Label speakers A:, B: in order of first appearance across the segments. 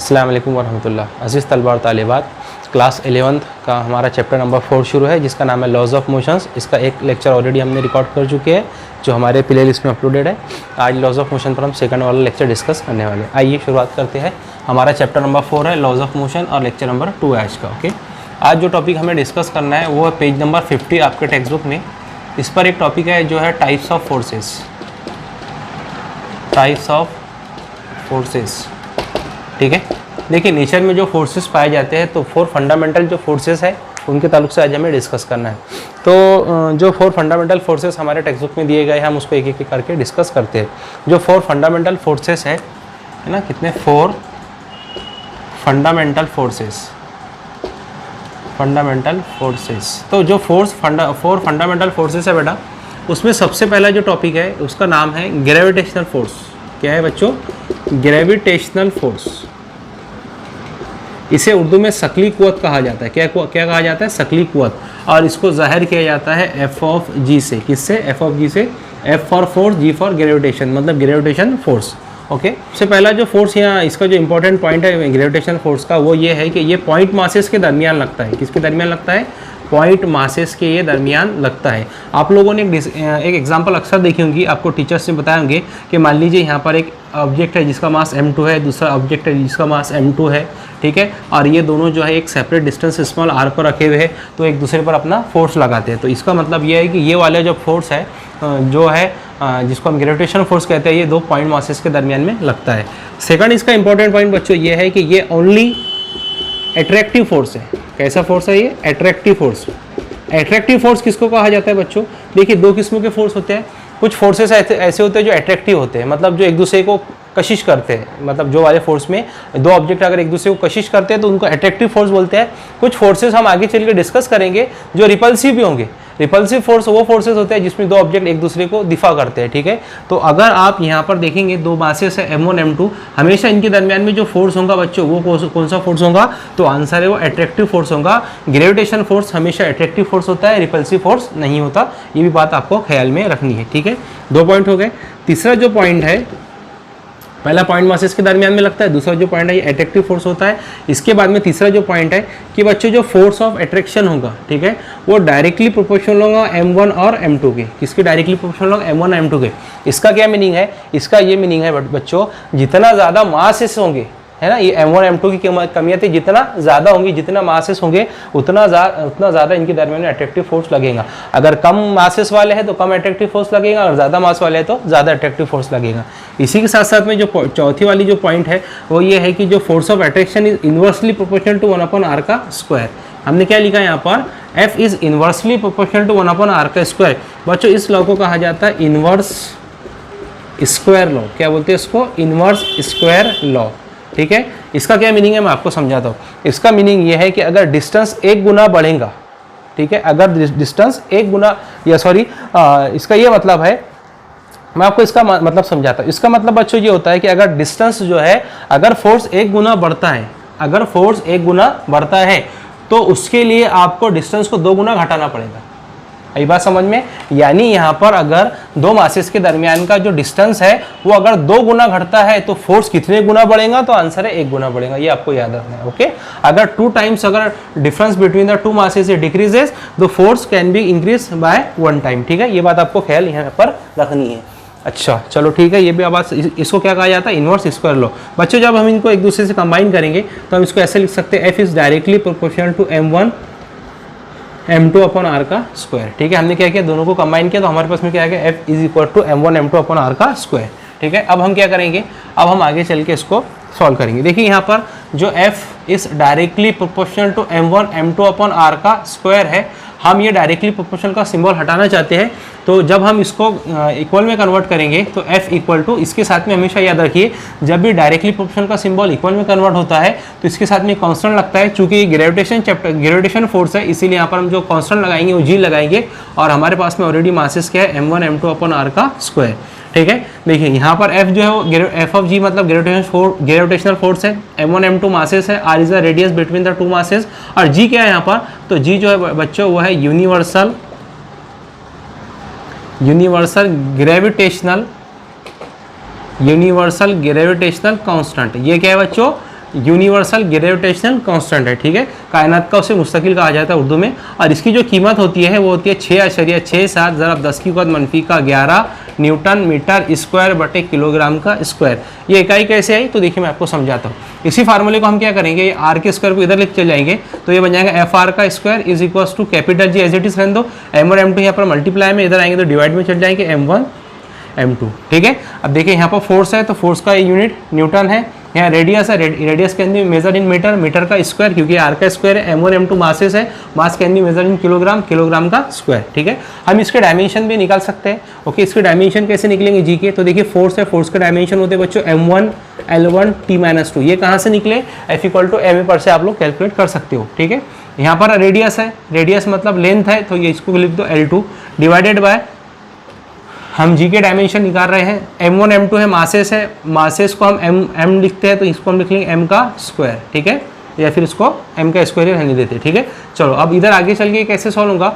A: अस्सलाम वालेकुम वरहमतुल्लाह। अज़ीज़ तलबा और तालिबात, क्लास 11th का हमारा चैप्टर नंबर 4 शुरू है, जिसका नाम है लॉज ऑफ मोशंस। इसका एक लेक्चर ऑलरेडी हमने रिकॉर्ड कर चुके हैं, जो हमारे प्ले लिस्ट में अपलोडेड है। आज लॉज ऑफ मोशन पर हम सेकंड वाला लेक्चर डिस्कस करने वाले हैं। आइए शुरुआत करते हैं। हमारा चैप्टर नंबर 4 है लॉज ऑफ मोशन और लेक्चर नंबर 2 है आज का। ओके, आज जो टॉपिक हमें डिस्कस करना है वो है पेज नंबर 50 आपके टेक्स्ट बुक में। इस पर एक टॉपिक है जो है types of forces. Types of forces, ठीक है। देखिए, नेचर में जो फोर्सेस पाए जाते हैं, तो 4 फंडामेंटल जो फोर्सेस है उनके ताल्लुक से आज हमें डिस्कस करना है। तो जो 4 फंडामेंटल फोर्सेस हमारे टेक्स्ट बुक में दिए गए हैं, हम उसको एक एक करके डिस्कस करते हैं। जो 4 फंडामेंटल फोर्सेस है ना, कितने 4 फंडामेंटल फोर्सेस। फंडामेंटल फोर्सेस, तो जो 4 फंडामेंटल फोर्सेस है बेटा, उसमें सबसे पहला जो टॉपिक है उसका नाम है ग्रेविटेशनल फोर्स। क्या है बच्चों? Gravitational force. इसे उर्दू में शकली कुव्वत कहा जाता है। क्या कहा जाता है? शकली कुव्वत। और इसको ज़ाहिर किया जाता है एफ ऑफ जी से। किससे? एफ ऑफ जी से। F for force, G for gravitation, मतलब ग्रेविटेशन फोर्स। ओके, सबसे पहला जो फोर्स यहाँ, इसका जो इंपॉर्टेंट पॉइंट है ग्रेविटेशन फोर्स का, वो ये है कि ये पॉइंट मासेस के दरमियान लगता है। किसके दरमियान लगता है? पॉइंट मासेस के ये दरमियान लगता है। आप लोगों ने एक एग्जांपल अक्सर देखी होंगी, आपको टीचर्स ने बताए होंगे कि मान लीजिए यहाँ पर एक ऑब्जेक्ट है जिसका मास m2 है, दूसरा ऑब्जेक्ट है जिसका मास m2 है, ठीक है। और ये दोनों जो है एक सेपरेट डिस्टेंस स्मॉल r पर रखे हुए हैं, तो एक दूसरे पर अपना फोर्स लगाते हैं। तो इसका मतलब ये है कि ये वाला जो फोर्स है, जो है जिसको हम ग्रेविटेशन फोर्स कहते हैं, ये 2 पॉइंट मासेस के दरमियान में लगता है। सेकंड इसका इंपॉर्टेंट पॉइंट बच्चों ये है कि ये ओनली एट्रैक्टिव फोर्स है। कैसा फोर्स है ये? Attractive force. एट्रैक्टिव फोर्स किसको कहा जाता है बच्चों? देखिए, 2 किस्मों के फोर्स होते हैं। कुछ फोर्सेस ऐसे होते हैं जो एट्रैक्टिव होते हैं, मतलब जो एक दूसरे को कशिश करते हैं। मतलब जो वाले फोर्स में 2 ऑब्जेक्ट अगर एक दूसरे को कशिश करते हैं तो उनको एट्रैक्टिव फोर्स बोलते हैं। कुछ फोर्सेस हम आगे चल के डिस्कस करेंगे जो रिपल्सिव भी होंगे। रिपल्सिव फोर्स वो फोर्सेस होते हैं जिसमें 2 ऑब्जेक्ट एक दूसरे को दिफा करते हैं, ठीक है। तो अगर आप यहाँ पर देखेंगे 2 मासेस है m1 m2, हमेशा इनके दरमियान में जो फोर्स होगा बच्चों, वो कौन सा फोर्स होगा? तो आंसर है वो एट्रैक्टिव फोर्स होगा। ग्रेविटेशन फोर्स हमेशा एट्रैक्टिव फोर्स होता है, रिपल्सिव फोर्स नहीं होता। ये भी बात आपको ख्याल में रखनी है, ठीक है। 2 पॉइंट हो गए। तीसरा जो पॉइंट है, पहला पॉइंट मासेस के दरमियान में लगता है, दूसरा जो पॉइंट है ये एट्रैक्टिव फोर्स होता है। इसके बाद में तीसरा जो पॉइंट है कि बच्चों जो फोर्स ऑफ अट्रैक्शन होगा, ठीक है, वो डायरेक्टली प्रोपोर्शनल होगा m1 और m2 के। किसके डायरेक्टली प्रोपोर्शनल होगा? m1 और m2 के। इसका क्या मीनिंग है? इसका ये मीनिंग है बच्चों, जितना ज़्यादा मासेस होंगे, है ना, ये m1 m2 की कमियाँ थी, जितना ज़्यादा होंगी, जितना मासेस होंगे उतना ज़्यादा इनके दरमियान में अट्रैक्टिव फोर्स लगेगा। अगर कम मासेस वाले हैं तो कम अट्रैक्टिव फोर्स लगेगा, और ज़्यादा मास वाले हैं तो ज़्यादा अट्रैक्टिव फोर्स लगेगा। इसी के साथ साथ में जो चौथी वाली जो पॉइंट है वो ये है कि जो force of attraction is inversely proportional to 1/r का स्क्वायर। हमने क्या लिखा है यहाँ पर? F is inversely proportional to 1/r का स्क्वायर। बच्चों, इस लॉ को कहा जाता है इन्वर्स स्क्वायर लॉ। क्या बोलते हैं इसको? इन्वर्स स्क्वायर लॉ, ठीक है। इसका क्या मीनिंग है मैं आपको समझाता हूँ। इसका मीनिंग ये है कि अगर डिस्टेंस 1 गुना बढ़ेगा, ठीक है, अगर डिस्टेंस 1 गुना, या सॉरी, इसका ये मतलब है, मैं आपको इसका मतलब समझाता हूँ। इसका मतलब बच्चों ये होता है कि अगर डिस्टेंस जो है, अगर फोर्स 1 गुना बढ़ता है, अगर फोर्स 1 गुना बढ़ता है तो उसके लिए आपको डिस्टेंस को 2 गुना घटाना पड़ेगा। ये बात समझ में? यानी यहाँ पर अगर 2 मासेस के दरमियान का जो डिस्टेंस है वो अगर 2 गुना घटता है तो फोर्स कितने गुना बढ़ेगा? तो आंसर है 1 गुना बढ़ेगा। ये आपको याद रखना है, ओके। अगर 2 टाइम्स अगर difference between the 2 masses decreases, the force can be increase by 1 time, ठीक है। ये बात आपको ख्याल यहाँ पर रखनी है। अच्छा, चलो ठीक है। ये भी आवाज, इसको क्या कहा जाता है? Inverse square law. बच्चों, जब हम इनको एक दूसरे से कंबाइन करेंगे तो हम इसको ऐसे लिख सकते हैं, F is directly proportional to m1 m2/r का स्क्वायर, ठीक है। हमने क्या किया? दोनों को कंबाइन किया तो हमारे पास में क्या आ गया? F is equal to m1 m2/r का स्क्वायर, ठीक है। अब हम क्या करेंगे? अब हम आगे चल के इसको सॉल्व करेंगे। देखिए, यहाँ पर जो F is directly proportional to m1 m2/r का स्क्वायर है, हम ये डायरेक्टली प्रोपोर्शनल का सिंबल हटाना चाहते हैं। तो जब हम इसको इक्वल में कन्वर्ट करेंगे तो F इक्वल टू, इसके साथ में हमेशा याद रखिए, जब भी डायरेक्टली प्रोपोर्शनल का सिंबल इक्वल में कन्वर्ट होता है तो इसके साथ में कांस्टेंट लगता है। चूंकि ये ग्रेविटेशन फोर्स है, इसीलिए यहाँ पर हम जो कांस्टेंट लगाएंगे वो G लगाएंगे। और हमारे पास में ऑलरेडी मासेस क्या है? m1 m2/r का स्क्वायर, ठीक है। देखिए, यहाँ पर F जो है वो F ऑफ G मतलब ग्रेविटेशनल फोर्स है, m1 m2 मासेस है, R is the radius between the 2 masses, और G क्या है यहाँ पर? तो G जो है बच्चों वो है यूनिवर्सल ग्रेविटेशनल कांस्टेंट। ये क्या है बच्चों? यूनिवर्सल ग्रेविटेशनल कांस्टेंट है, ठीक है। कायनात का उसे मुस्तकिल कहा जाता है उर्दू में। और इसकी जो कीमत होती है वो होती है 6.67 ज़रब 10 की क़ुव्वत मंफी का 11 न्यूटन मीटर स्क्वायर बटे किलोग्राम का स्क्वायर। ये इकाई कैसे आई तो देखिए मैं आपको समझाता हूँ। इसी फार्मूले को हम क्या करेंगे, आर के स्क्वायर को इधर लिख चले जाएंगे तो ये बन जाएगा एफ आर का square is equals to capital G as it is रहने दो, एम और एम टू यहाँ पर मल्टीप्लाई में, इधर आएंगे तो डिवाइड में चल जाएंगे m1 m2, ठीक है। अब देखिए यहाँ पर फोर्स है तो फोर्स का यूनिट न्यूटन है, यहाँ रेडियस है, radius can be measure in metre, metre का स्क्वायर क्योंकि आर का स्क्वायर है, m1 m2 मासेस है, mass can be measure in kilogram, kilogram का स्क्वायर, ठीक है। हम इसके डायमेंशन भी निकाल सकते हैं। ओके, इसके डायमेंशन कैसे निकलेंगे जी के, तो देखिए फोर्स है, फोर्स के डायमेंशन होते हैं बच्चों m1 L1 T-2। ये कहाँ से निकले, F = ma पर से आप लोग कैलकुलेट कर सकते हो, ठीक है। यहाँ पर रेडियस है, रेडियस मतलब लेंथ है तो ये इसको लिख दो L2 डिवाइडेड बाय, हम जी के डायमेंशन निकाल रहे हैं, m1 m2 है, मासेस है, मासेस को हम m लिखते हैं तो इसको हम लिख लेंगे m का स्क्वायर, ठीक है, या फिर इसको m का स्क्वायर ही रहने देते हैं, ठीक है। चलो अब इधर आगे चल के कैसे सॉल्व होगा,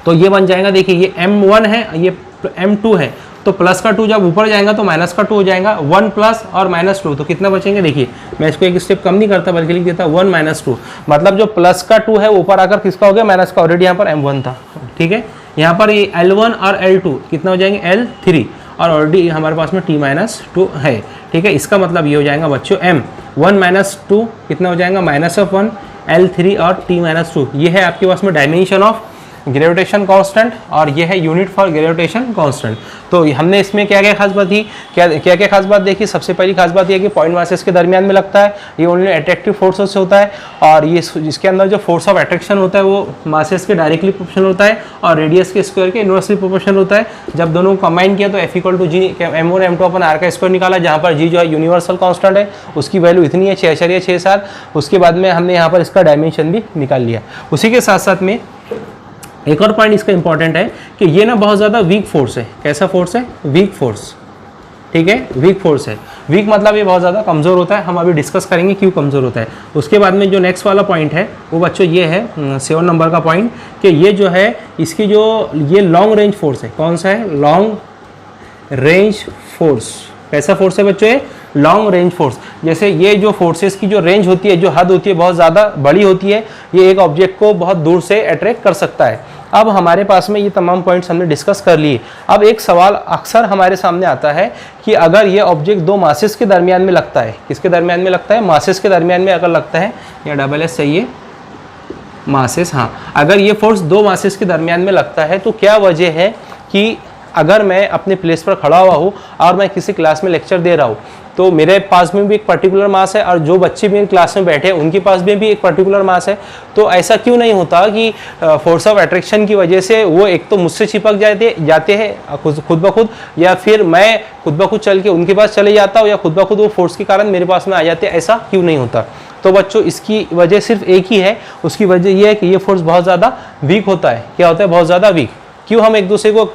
A: तो ये बन जाएगा, देखिए ये m1 है, ये m2 है, तो प्लस का 2 जब ऊपर जाएगा तो माइनस का 2 हो जाएगा, 1 प्लस और माइनस 2 तो कितना बचेंगे, देखिए मैं इसको एक स्टेप कम नहीं करता बल्कि लिख देता 1 - 2, मतलब जो प्लस का 2 है ऊपर आकर किसका हो गया, माइनस का, ऑलरेडी यहाँ पर m1 था, ठीक है। यहाँ पर ये L1 और L2 कितना हो जाएंगे L3 और ऑलरेडी हमारे पास में T-2 है, ठीक है। इसका मतलब ये हो जाएगा बच्चों m1 - 2 कितना हो जाएगा -1 L3 और T-2, ये है आपके पास में डायमेंशन ऑफ ग्रेविटेशन कांस्टेंट और ये है यूनिट फॉर ग्रेविटेशन कांस्टेंट। तो हमने इसमें क्या क्या खास बात थी, क्या खास बात देखी। सबसे पहली खास बात ये कि पॉइंट मासेस के दरमियान में लगता है, ये ओनली अट्रैक्टिव फोर्सेस से होता है और ये इसके अंदर जो फोर्स ऑफ अट्रैक्शन होता है वो मासेस के डायरेक्टली प्रोपोर्शनल होता है और रेडियस के स्क्वायर के इनवर्सली प्रोपोर्शनल होता है। जब दोनों को कंबाइन किया तो F = G m1 m2 अपन r का स्क्वायर निकाला, जहाँ पर G जो है यूनिवर्सल कांस्टेंट है, उसकी वैल्यू इतनी है 6.67। उसके बाद में हमने यहाँ पर इसका डायमेंशन भी निकाल लिया। उसी के साथ साथ में एक और पॉइंट इसका इंपॉर्टेंट है कि ये ना बहुत ज़्यादा वीक फोर्स है। कैसा फोर्स है, वीक फोर्स, ठीक है, वीक फोर्स है। वीक मतलब ये बहुत ज़्यादा कमज़ोर होता है, हम अभी डिस्कस करेंगे क्यों कमज़ोर होता है। उसके बाद में जो नेक्स्ट वाला पॉइंट है वो बच्चों ये है 7 नंबर का पॉइंट कि ये जो है इसकी जो ये लॉन्ग रेंज फोर्स है, कौन सा है, लॉन्ग रेंज फोर्स। कैसा फोर्स है बच्चों, ये लॉन्ग रेंज फोर्स। जैसे ये जो फोर्सेस की जो रेंज होती है, जो हद होती है, बहुत ज़्यादा बड़ी होती है, ये एक ऑब्जेक्ट को बहुत दूर से अट्रैक्ट कर सकता है। अब हमारे पास में ये तमाम पॉइंट्स हमने डिस्कस कर लिए। अब एक सवाल अक्सर हमारे सामने आता है कि अगर ये ऑब्जेक्ट दो मासेस के दरमियान में लगता है, किसके दरमियान में लगता है, मासेस के दरमियान में अगर लगता है, या डबल एस सही है, मासेस, हाँ, अगर ये फोर्स दो मासेस के दरमियान में लगता है तो क्या वजह है कि अगर मैं अपने प्लेस पर खड़ा हुआ हूँ और मैं किसी क्लास में लेक्चर दे रहा हूँ तो मेरे पास में भी एक पर्टिकुलर मास है और जो बच्चे मेरी क्लास में बैठे हैं उनके पास में भी एक पर्टिकुलर मास है, तो ऐसा क्यों नहीं होता कि फोर्स ऑफ अट्रैक्शन की वजह से वो एक तो मुझसे चिपक जाते हैं खुद ब खुद, या फिर मैं खुद ब खुद चल के उनके पास चले जाता हूँ, या खुद ब खुद वो फोर्स के कारण मेरे पास में आ जाते हैं, ऐसा क्यों नहीं होता। तो बच्चों इसकी वजह सिर्फ एक ही है, उसकी वजह यह है कि ये फोर्स बहुत ज़्यादा वीक होता है। क्या होता है, बहुत ज़्यादा वीक। क्यों हम एक दूसरे को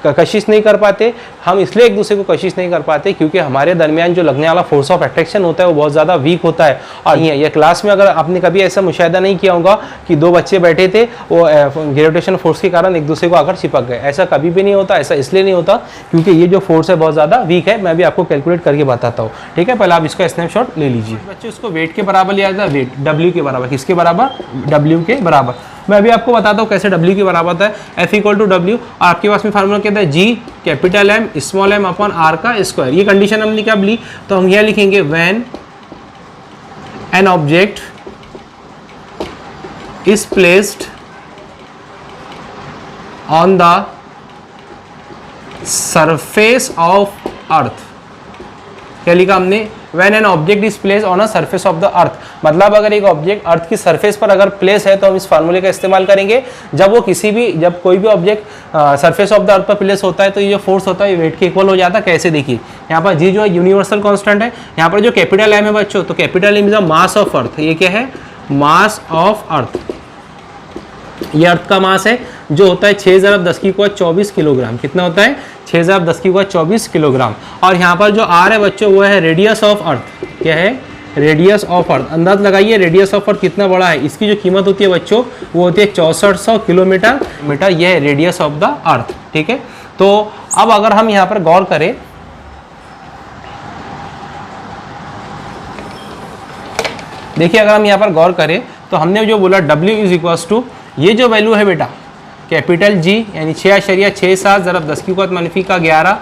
A: कशिश नहीं कर पाते, हम इसलिए एक दूसरे को कशिश नहीं कर पाते क्योंकि हमारे दरमियान जो लगने वाला फोर्स ऑफ अट्रैक्शन होता है वो बहुत ज़्यादा वीक होता है। और ये क्लास में अगर आपने कभी ऐसा मुशाहिदा नहीं किया होगा कि दो बच्चे बैठे थे, वो ग्रेविटेशन फोर्स के कारण एक दूसरे को आकर चिपक गए, ऐसा कभी भी नहीं होता। ऐसा इसलिए नहीं होता क्योंकि ये जो फोर्स है बहुत ज़्यादा वीक है। मैं भी आपको कैलकुलेट करके बताता हूँ, ठीक है। पहले आप इसका स्नैपशॉट ले लीजिए। बच्चे उसको वेट के बराबर लिया जाता है, वेट W के बराबर, किसके बराबर, W के बराबर। मैं अभी आपको बताता हूँ कैसे W के बराबर होता है। F = W और आपके पास में फार्मूला कहता है G capital M small m upon R का स्क्वायर। ये कंडीशन हमने क्या ली, तो हम यह लिखेंगे when an object is placed on the surface of earth. क्या लिखा हमने, When an object is placed on a surface of the earth, मतलब अगर एक ऑब्जेक्ट अर्थ की सरफेस पर अगर प्लेस है तो हम इस फार्मूले का इस्तेमाल करेंगे। जब कोई भी object surface of the earth पर प्लेस होता है तो ये जो फोर्स होता है ये वेट के इक्वल हो जाता है। कैसे, देखिए यहाँ पर जी जो है यूनिवर्सल कांस्टेंट है, यहाँ पर जो कैपिटल M है बच्चों, तो capital M is the mass of earth. ये क्या है, मास ऑफ अर्थ। ये अर्थ का मास है जो होता है 6×10⁻24 किलोग्राम। कितना होता है, 6×10⁻24 किलोग्राम। और यहाँ पर जो R है बच्चों वो है रेडियस ऑफ अर्थ। क्या है, रेडियस ऑफ अर्थ। अंदाज लगाइए रेडियस ऑफ अर्थ कितना बड़ा है। इसकी जो कीमत होती है बच्चों वो होती है 6400 किलोमीटर। यह है रेडियस ऑफ द अर्थ, ठीक है। तो अब अगर हम यहाँ पर गौर करें देखिए अगर हम यहाँ पर गौर करें तो हमने जो बोला W इज इक्वल्स टू, ये जो वैल्यू है बेटा कैपिटल G यानी 6.67 ज़रब 10 की क़ुव्वत मनफी का 11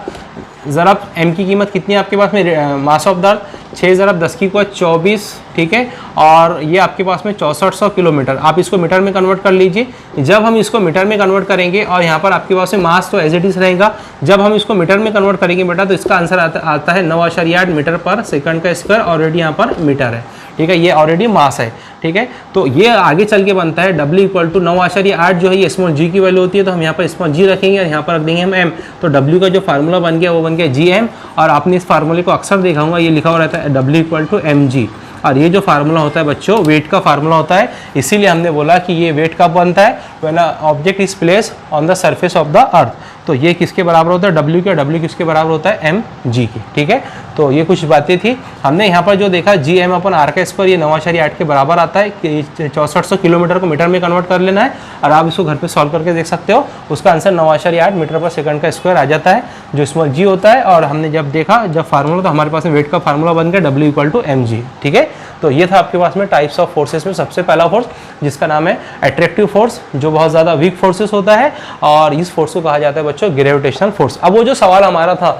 A: ज़रब m की कीमत कितनी है आपके पास में, मास ऑफ द अर्थ 6 ज़रब 10 की क़ुव्वत 24, ठीक है, और ये आपके पास में 6400 किलोमीटर। आप इसको मीटर में कन्वर्ट कर लीजिए। जब हम इसको मीटर में कन्वर्ट करेंगे और यहाँ पर आपके पास में मास तो एज इट इज़ रहेगा, जब हम इसको मीटर में कन्वर्ट करेंगे बेटा तो इसका आंसर आता है 9.8 मीटर पर सेकंड का स्क्वायर। ऑलरेडी यहाँ पर मीटर है, ठीक है, ये ऑलरेडी मास है, ठीक है। तो ये आगे चल के बनता है W इक्वल टू 9.8 जो है ये स्मॉल g की वैल्यू होती है, तो हम यहाँ पर स्मॉल g रखेंगे और यहाँ पर रख देंगे हम m। तो W का जो फार्मूला बन गया वो बन गया GM, और आपने इस फार्मूले को अक्सर देखा होगा, ये लिखा हुआ रहता है W इक्वल टू mg। और ये जो फार्मूला होता है बच्चों वेट का फार्मूला होता है, इसीलिए हमने बोला कि ये वेट कब बनता है, when object is place on the surface of the earth. तो ये किसके बराबर होता है, W के, W किसके बराबर होता है, mg की, ठीक है। तो ये कुछ बातें थी। हमने यहाँ पर जो देखा GM अपन R का स्क्वायर ये 9.8 के बराबर आता है कि 6400 किलोमीटर को मीटर में कन्वर्ट कर लेना है, और आप इसको घर पे सॉल्व करके देख सकते हो। उसका आंसर 9.8 मीटर पर सेकंड का स्क्वायर आ जाता है, जो स्मॉल g होता है। और हमने जब देखा जब फार्मूला तो हमारे पास में वेट का फार्मूला बन गया W इक्वल टू mg, ठीक है। तो ये था आपके पास में टाइप्स ऑफ फोर्सेस में सबसे पहला फोर्स जिसका नाम है अट्रैक्टिव फोर्स, जो बहुत ज़्यादा वीक फोर्सेस होता है, और इस फोर्स को कहा जाता है बच्चों ग्रेविटेशनल फोर्स। अब वो जो सवाल हमारा था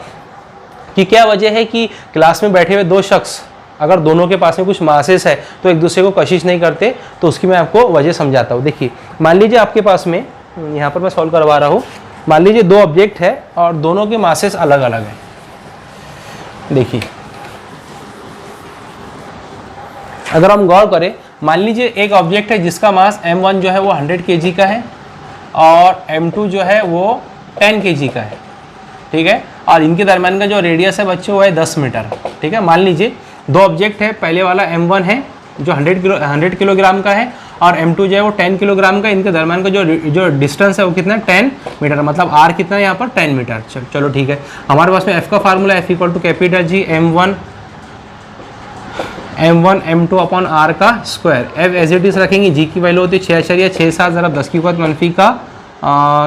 A: कि क्या वजह है कि क्लास में बैठे हुए दो शख्स अगर दोनों के पास में कुछ मासेस है तो एक दूसरे को कशिश नहीं करते, तो उसकी मैं आपको वजह समझाता हूँ। देखिए मान लीजिए आपके पास में, यहाँ पर मैं सॉल्व करवा रहा हूँ, मान लीजिए दो ऑब्जेक्ट है और दोनों के मासेस अलग अलग हैं। देखिए अगर हम गौर करें, मान लीजिए एक ऑब्जेक्ट है जिसका मास m1 जो है वो 100 kg का है और m2 जो है वो 10 kg का है, ठीक है, और इनके दरम्यान का जो रेडियस है बच्चों वो है 10 मीटर, ठीक है। मान लीजिए दो ऑब्जेक्ट है, पहले वाला m1 है जो 100 किलोग्राम का है और m2 जो है वो 10 किलोग्राम का। इनके दरम्यान का जो डिस्टेंस है वो कितना है, 10 मीटर, मतलब r कितना है यहाँ पर 10 मीटर। चलो ठीक है, हमारे पास में f का formula f equal to capital G m1 m2 upon r का square. f as it is रखेंगे, g की वैल्यू होती है 6.67 ज़रब 10 की क़ुव्वत मनफी का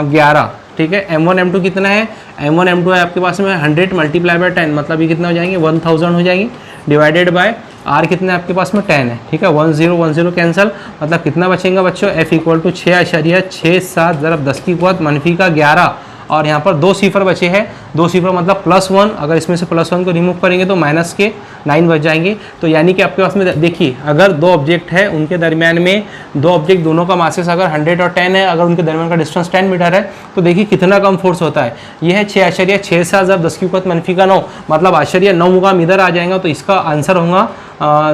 A: 11, ठीक है। m1 m2 कितना है, m1 m2 है आपके पास में 100 मल्टीप्लाई बाय 10, मतलब ये कितना हो जाएंगे 1000 हो जाएंगे, डिवाइडेड बाय r कितना है आपके पास में 10 है, ठीक है। 10 कैंसिल, मतलब कितना बचेगा बच्चों, f इक्वल टू 6.67 ज़रब 10 की क़ुव्वत मनफी का 11, और यहाँ पर दो सिफर बचे हैं, दो सिफर मतलब +1, अगर इसमें से +1 को रिमूव करेंगे तो माइनस के 9 बच जाएंगे। तो यानी कि आपके पास में देखिए अगर दो ऑब्जेक्ट है उनके दरमियान में, दो ऑब्जेक्ट दोनों का मासेस अगर 100 और 10 है, अगर उनके दरमियान का डिस्टेंस 10 मीटर है, तो देखिए कितना कम फोर्स होता है। यह है 6.67 ज़रब 10 की क़ुव्वत मनफी का 9, मतलब आश्चर्य 9 मुकाम इधर आ जाएगा, तो इसका आंसर होगा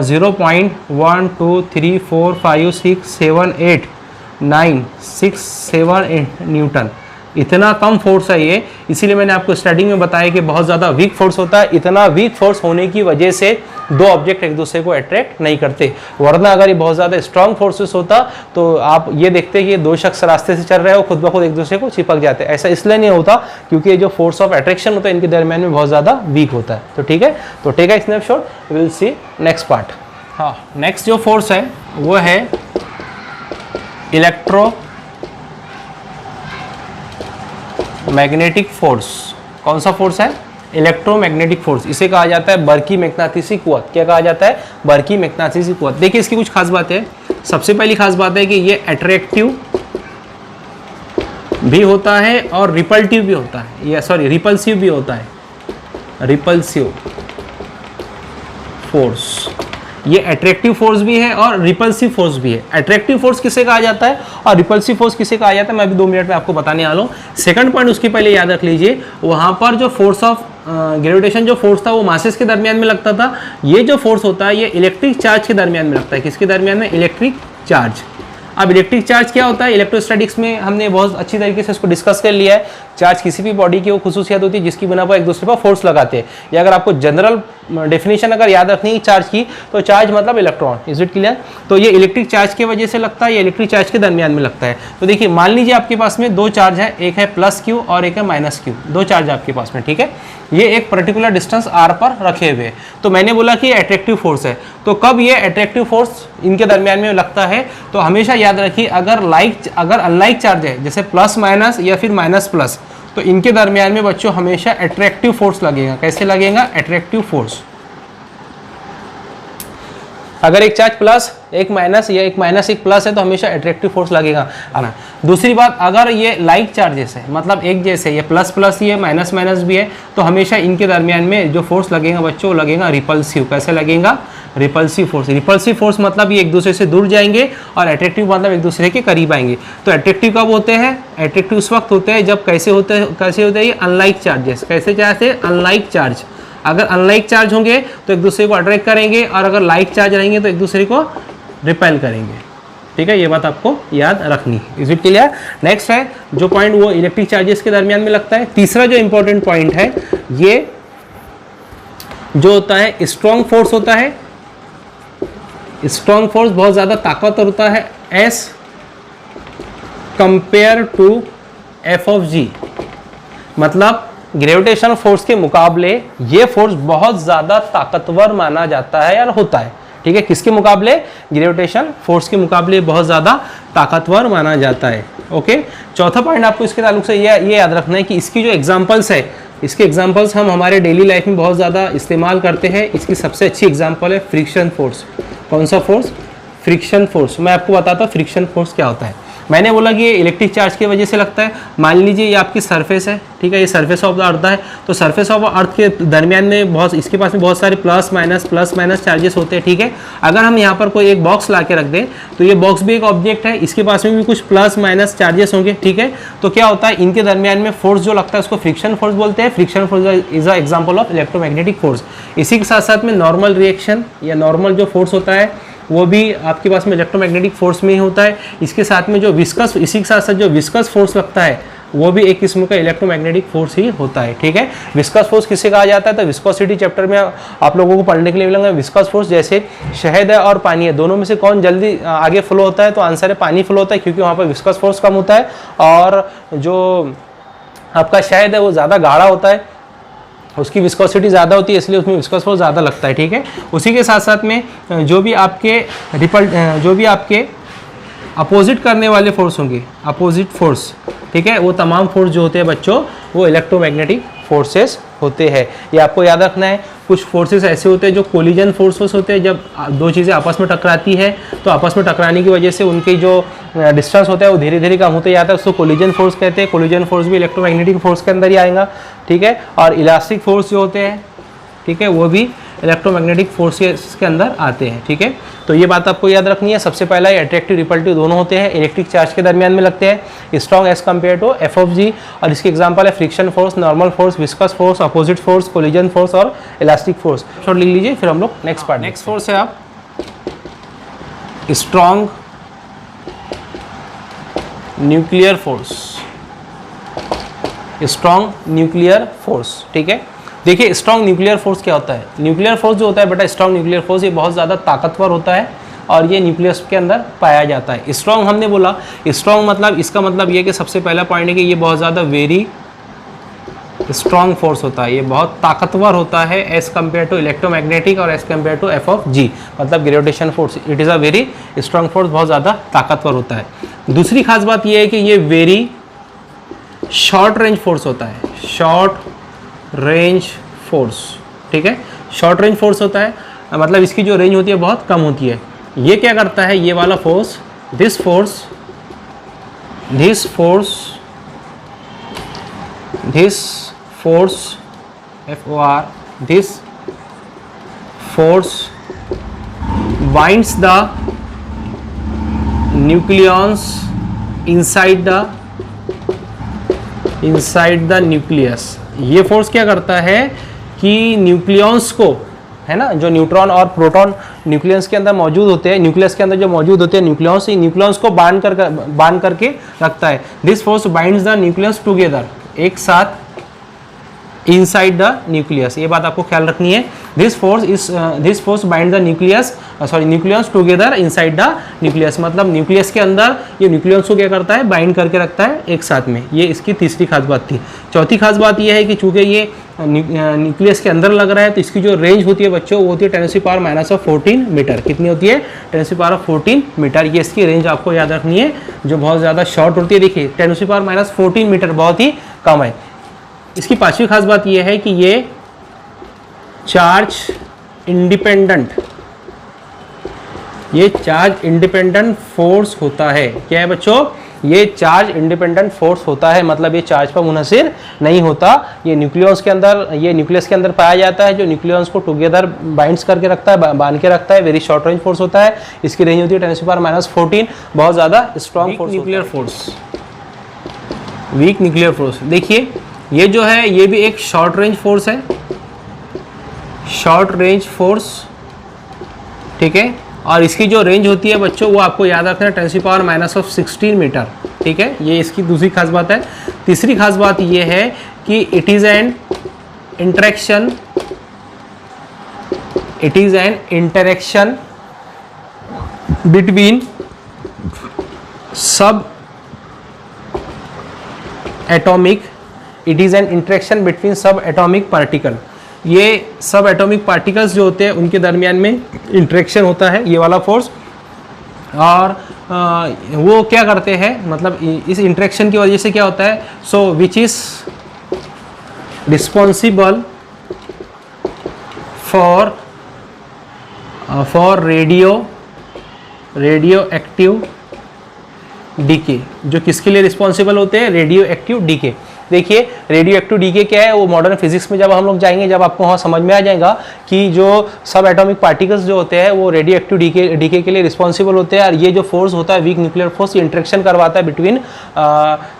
A: 0.12345678967 न्यूटन। इतना कम फोर्स है ये, इसीलिए मैंने आपको स्टार्टिंग में बताया कि बहुत ज़्यादा वीक फोर्स होता है। इतना वीक फोर्स होने की वजह से दो ऑब्जेक्ट एक दूसरे को अट्रैक्ट नहीं करते, वरना अगर ये बहुत ज़्यादा स्ट्रॉन्ग फोर्सेस होता तो आप ये देखते कि ये दो शख्स रास्ते से चल रहे हो खुद ब खुद एक दूसरे को चिपक जाते। ऐसा इसलिए नहीं होता क्योंकि ये जो फोर्स ऑफ अट्रैक्शन होता है इनके दरमियान में बहुत ज़्यादा वीक होता है। तो ठीक है, तो take a snapshot, we will see next part. हाँ, नेक्स्ट जो फोर्स है वो है इलेक्ट्रो मैग्नेटिक फोर्स। कौन सा फोर्स है, इलेक्ट्रोमैग्नेटिक फोर्स। इसे कहा जाता है बरकी मैग्नेटिसी कुव्वत। क्या कहा जाता है, बरकी मैग्नेटिसी कुव्वत। देखिए इसकी कुछ खास बात है। सबसे पहली खास बात है कि ये अट्रैक्टिव भी होता है और रिपल्टिव भी होता है, या सॉरी रिपल्सिव भी होता है। रिपल्सिव फोर्स, ये अट्रैक्टिव फोर्स भी है और रिपल्सिव फोर्स भी है। अट्रैक्टिव फोर्स किसे कहा जाता है और रिपल्सिव फोर्स किसे कहा जाता है, मैं अभी 2 मिनट में आपको बताने वाला हूँ। सेकंड पॉइंट उसके पहले याद रख लीजिए, वहाँ पर जो फोर्स ऑफ ग्रेविटेशन जो फोर्स था वो मासेस के दरमियान में लगता था। ये जो फोर्स होता है ये इलेक्ट्रिक चार्ज के दरमियान में लगता है। किसके दरमियान में, इलेक्ट्रिक चार्ज। अब इलेक्ट्रिक चार्ज क्या होता है, इलेक्ट्रोस्टैटिक्स में हमने बहुत अच्छी तरीके से इसको डिस्कस कर लिया है। चार्ज किसी भी बॉडी की वो खुसूसियत होती है जिसकी बिना पर एक दूसरे पर फोर्स लगाते हैं। या अगर आपको जनरल डेफिनेशन अगर याद रखनी है चार्ज की, तो चार्ज मतलब इलेक्ट्रॉन। Is it clear. तो ये इलेक्ट्रिक चार्ज की वजह से लगता है, ये इलेक्ट्रिक चार्ज के दरमियान में लगता है। तो देखिए मान लीजिए आपके पास में दो चार्ज है, एक है +q और एक है -q। दो चार्ज आपके पास में, ठीक है। ये एक पर्टिकुलर डिस्टेंस r पर रखे हुए। तो मैंने बोला कि ये अट्रैक्टिव फोर्स है। तो कब ये अट्रैक्टिव फोर्स इनके दरमियान में लगता है, तो हमेशा याद रखिए अगर अनलाइक चार्ज है, जैसे +- या फिर -+, तो इनके दरमियान में बच्चों हमेशा अट्रैक्टिव फोर्स लगेगा। कैसे लगेगा, अट्रैक्टिव फोर्स। अगर एक चार्ज प्लस एक माइनस या एक माइनस एक प्लस है तो हमेशा अट्रैक्टिव फोर्स लगेगा आना। दूसरी बात, अगर ये लाइक चार्जेस है, मतलब एक जैसे ये प्लस प्लस ही है माइनस माइनस भी है, तो हमेशा इनके दरमियान में जो फोर्स लगेगा बच्चों, वो लगेगा रिपल्सिव। कैसे लगेगा? Repulsive force. रिपल्सिव फोर्स मतलब ये एक दूसरे से दूर जाएंगे और अट्रैक्टिव मतलब एक दूसरे के करीब आएंगे। तो अट्रैक्टिव कब होते हैं? अट्रैक्टिव उस वक्त होते हैं जब कैसे होते हैं ये अनलाइक चार्जेस। कैसे चार्ज है? Unlike charge. अगर अनलाइक चार्ज होंगे तो एक दूसरे को अट्रैक्ट करेंगे, और अगर लाइक चार्ज रहेंगे तो एक दूसरे को रिपेल करेंगे। ठीक है, ये बात आपको याद रखनी है। Is it clear? नेक्स्ट है जो पॉइंट, वो इलेक्ट्रिक चार्जेस के दरमियान में लगता है। तीसरा जो इंपॉर्टेंट पॉइंट है, ये जो होता है स्ट्रॉन्ग फोर्स होता है। स्ट्रॉन्ग फोर्स बहुत ज़्यादा ताकतवर होता है as compare to F of G. मतलब ग्रेविटेशनल फोर्स के मुकाबले ये फोर्स बहुत ज़्यादा ताकतवर माना जाता है या होता है। ठीक है, किसके मुकाबले? ग्रेविटेशन फोर्स के मुकाबले बहुत ज़्यादा ताकतवर माना जाता है। ओके, चौथा पॉइंट आपको इसके ताल्लुक से ये याद रखना है कि इसकी जो एग्जांपल्स है, इसके एग्जांपल्स हम हमारे डेली लाइफ में बहुत ज़्यादा इस्तेमाल करते हैं। इसकी सबसे अच्छी एग्जांपल है फ्रिक्शन फोर्स। कौन सा फोर्स? Friction force. मैं आपको बताता हूँ फ्रिक्शन फोर्स क्या होता है। मैंने बोला कि ये इलेक्ट्रिक चार्ज की वजह से लगता है। मान लीजिए ये आपकी सरफेस है, ठीक है, ये सरफेस ऑफ द अर्थ है, तो सरफेस ऑफ अर्थ के दरमियान में इसके पास में बहुत सारे प्लस माइनस चार्जेस होते हैं। ठीक है, अगर हम यहाँ पर कोई एक बॉक्स ला के रख दें तो ये बॉक्स भी एक ऑब्जेक्ट है, इसके पास में भी कुछ प्लस माइनस चार्जेस होंगे। ठीक है, तो क्या होता है, इनके दरमियान में फोर्स जो लगता है उसको फ्रिक्शन फोर्स बोलते हैं। Friction force is a example of electromagnetic force. इसी के साथ साथ में नॉर्मल रिएक्शन या नॉर्मल जो फोर्स होता है वो भी आपके पास में इलेक्ट्रोमैग्नेटिक फोर्स में ही होता है। इसके साथ में जो विस्कस, इसी के साथ साथ जो विस्कस फोर्स लगता है वो भी एक किस्म का इलेक्ट्रोमैग्नेटिक फोर्स ही होता है। ठीक है, विस्कस फोर्स किसे कहा जाता है? तो विस्कोसिटी चैप्टर में आप लोगों को पढ़ने के लिए मिलेंगे। विस्कस फोर्स जैसे शहद है और पानी है, दोनों में से कौन जल्दी आगे फ्लो होता है? तो आंसर है पानी फ्लो होता है, क्योंकि वहाँ पर विस्कस फोर्स कम होता है और जो आपका शहद है वो ज़्यादा गाढ़ा होता है, उसकी विस्कोसिटी ज़्यादा होती है, इसलिए उसमें विस्कस फोर्स ज़्यादा लगता है। ठीक है, उसी के साथ साथ में जो भी आपके अपोजिट करने वाले फोर्स होंगे, अपोजिट फोर्स, ठीक है, वो तमाम फोर्स जो होते हैं बच्चों वो इलेक्ट्रोमैग्नेटिक फोर्सेस होते हैं। ये आपको याद रखना है। कुछ फोर्सेस ऐसे होते हैं जो कोलिजन फोर्सेस होते हैं। जब दो चीज़ें आपस में टकराती है तो आपस में टकराने की वजह से उनकी जो डिस्टेंस होता है वो धीरे धीरे कम होते जाता है, उसको कोलिजन फोर्स कहते हैं। कोलिजन फोर्स भी इलेक्ट्रोमैग्नेटिक फोर्स के अंदर ही आएगा। ठीक है, और इलास्टिक फोर्स जो होते हैं, ठीक है, वो भी इलेक्ट्रोमैग्नेटिक फोर्सेस के अंदर आते हैं। ठीक है, तो ये बात आपको याद रखनी है। सबसे पहला ये अट्रैक्टिव रिपल्टिव दोनों होते हैं, इलेक्ट्रिक चार्ज के दरमियान में लगते हैं, strong as compare to F of G. और इसके एग्जांपल है friction force, normal force, viscous force, opposite force, collision force और इलास्टिक फोर्स। शॉर्ट लिख लीजिए, फिर हम लोग नेक्स्ट पार्ट। नेक्स्ट फोर्स है आप strong nuclear force. Strong nuclear force, ठीक है। देखिए स्ट्रॉन्ग न्यूक्लियर फोर्स क्या होता है? न्यूक्लियर फोर्स जो होता है बेटा, स्ट्रॉन्ग न्यूक्लियर फोर्स, ये बहुत ज़्यादा ताकतवर होता है और ये न्यूक्लियस के अंदर पाया जाता है। स्ट्रॉन्ग हमने बोला, स्ट्रॉन्ग मतलब इसका मतलब ये कि सबसे पहला पॉइंट है कि ये बहुत ज़्यादा वेरी स्ट्रॉन्ग फोर्स होता है, ये बहुत ताकतवर होता है एज कम्पेयर टू इलेक्ट्रोमैग्नेटिक और as compare to F of G, मतलब gravitation force. It is a very strong force, बहुत ज़्यादा ताकतवर होता है। दूसरी खास बात ये है कि ये वेरी शॉर्ट रेंज फोर्स होता है, शॉर्ट रेंज फोर्स, ठीक है। शॉर्ट रेंज फोर्स होता है मतलब इसकी जो रेंज होती है बहुत कम होती है। ये क्या करता है, ये वाला force, this force FOR, this force binds the nucleons inside the nucleus। ये फोर्स क्या करता है कि न्यूक्लियंस को, है ना, जो न्यूट्रॉन और प्रोटॉन न्यूक्लियस के अंदर मौजूद होते हैं, न्यूक्लियस के अंदर जो मौजूद होते हैं न्यूक्लियंस को बांध करके रखता है। This force binds the nucleus together, एक साथ इनसाइड द न्यूक्लियस। ये बात आपको ख्याल रखनी है। This force bind the nucleus together inside the nucleus, मतलब न्यूक्लियस के अंदर ये न्यूक्लियस को क्या करता है, बाइंड करके रखता है एक साथ में। ये इसकी तीसरी खास बात थी। चौथी खास बात ये है कि चूंकि ये न्यूक्लियस के अंदर लग रहा है तो इसकी जो रेंज होती है बच्चों वो होती है 10⁻⁻14 मीटर। कितनी होती है? 10⁻14 मीटर। ये इसकी रेंज आपको याद रखनी है, जो बहुत ज़्यादा शॉर्ट होती है। देखिए 10⁻⁻14 मीटर बहुत ही कम है। इसकी पांचवी खास बात यह है कि ये चार्ज इंडिपेंडेंट ये चार्ज इंडिपेंडेंट फोर्स होता है। क्या है बच्चों? ये चार्ज इंडिपेंडेंट फोर्स होता है, मतलब ये चार्ज पर मुनहसिर नहीं होता। ये न्यूक्लियस के अंदर पाया जाता है, जो न्यूक्लियस को टुगेदर बाइंड्स करके रखता है, बांध के रखता है। वेरी शॉर्ट रेंज फोर्स होता है। इसकी रेंज होती है 10⁻⁻14, बहुत ज़्यादा strong nuclear force. Weak nuclear force, देखिए ये जो है ये भी एक शॉर्ट रेंज फोर्स है, शॉर्ट रेंज फोर्स, ठीक है। और इसकी जो रेंज होती है बच्चों वो आपको याद रखना है 10⁻⁻16 मीटर, ठीक है। ये इसकी दूसरी खास बात है। तीसरी खास बात ये है कि it is an interaction between subatomic, it is an interaction between subatomic particle. ये सब एटॉमिक पार्टिकल्स जो होते हैं उनके दरमियान में इंटरेक्शन होता है, ये वाला फोर्स। और वो क्या करते हैं, मतलब इस इंटरेक्शन की वजह से क्या होता है, so which is responsible for radioactive decay. जो किसके लिए रिस्पॉन्सिबल होते हैं? Radioactive decay. देखिए रेडियो एक्टिव डीके क्या है, वो मॉडर्न फिजिक्स में जब हम लोग जाएंगे, जब आपको वहाँ समझ में आ जाएगा कि जो सब एटॉमिक पार्टिकल्स जो होते हैं वो रेडियो एक्टिव डीके के लिए रिस्पॉन्सिबल होते हैं। और ये जो फोर्स होता है वीक न्यूक्लियर फोर्स, ये इंटरेक्शन करवाता है बिटवीन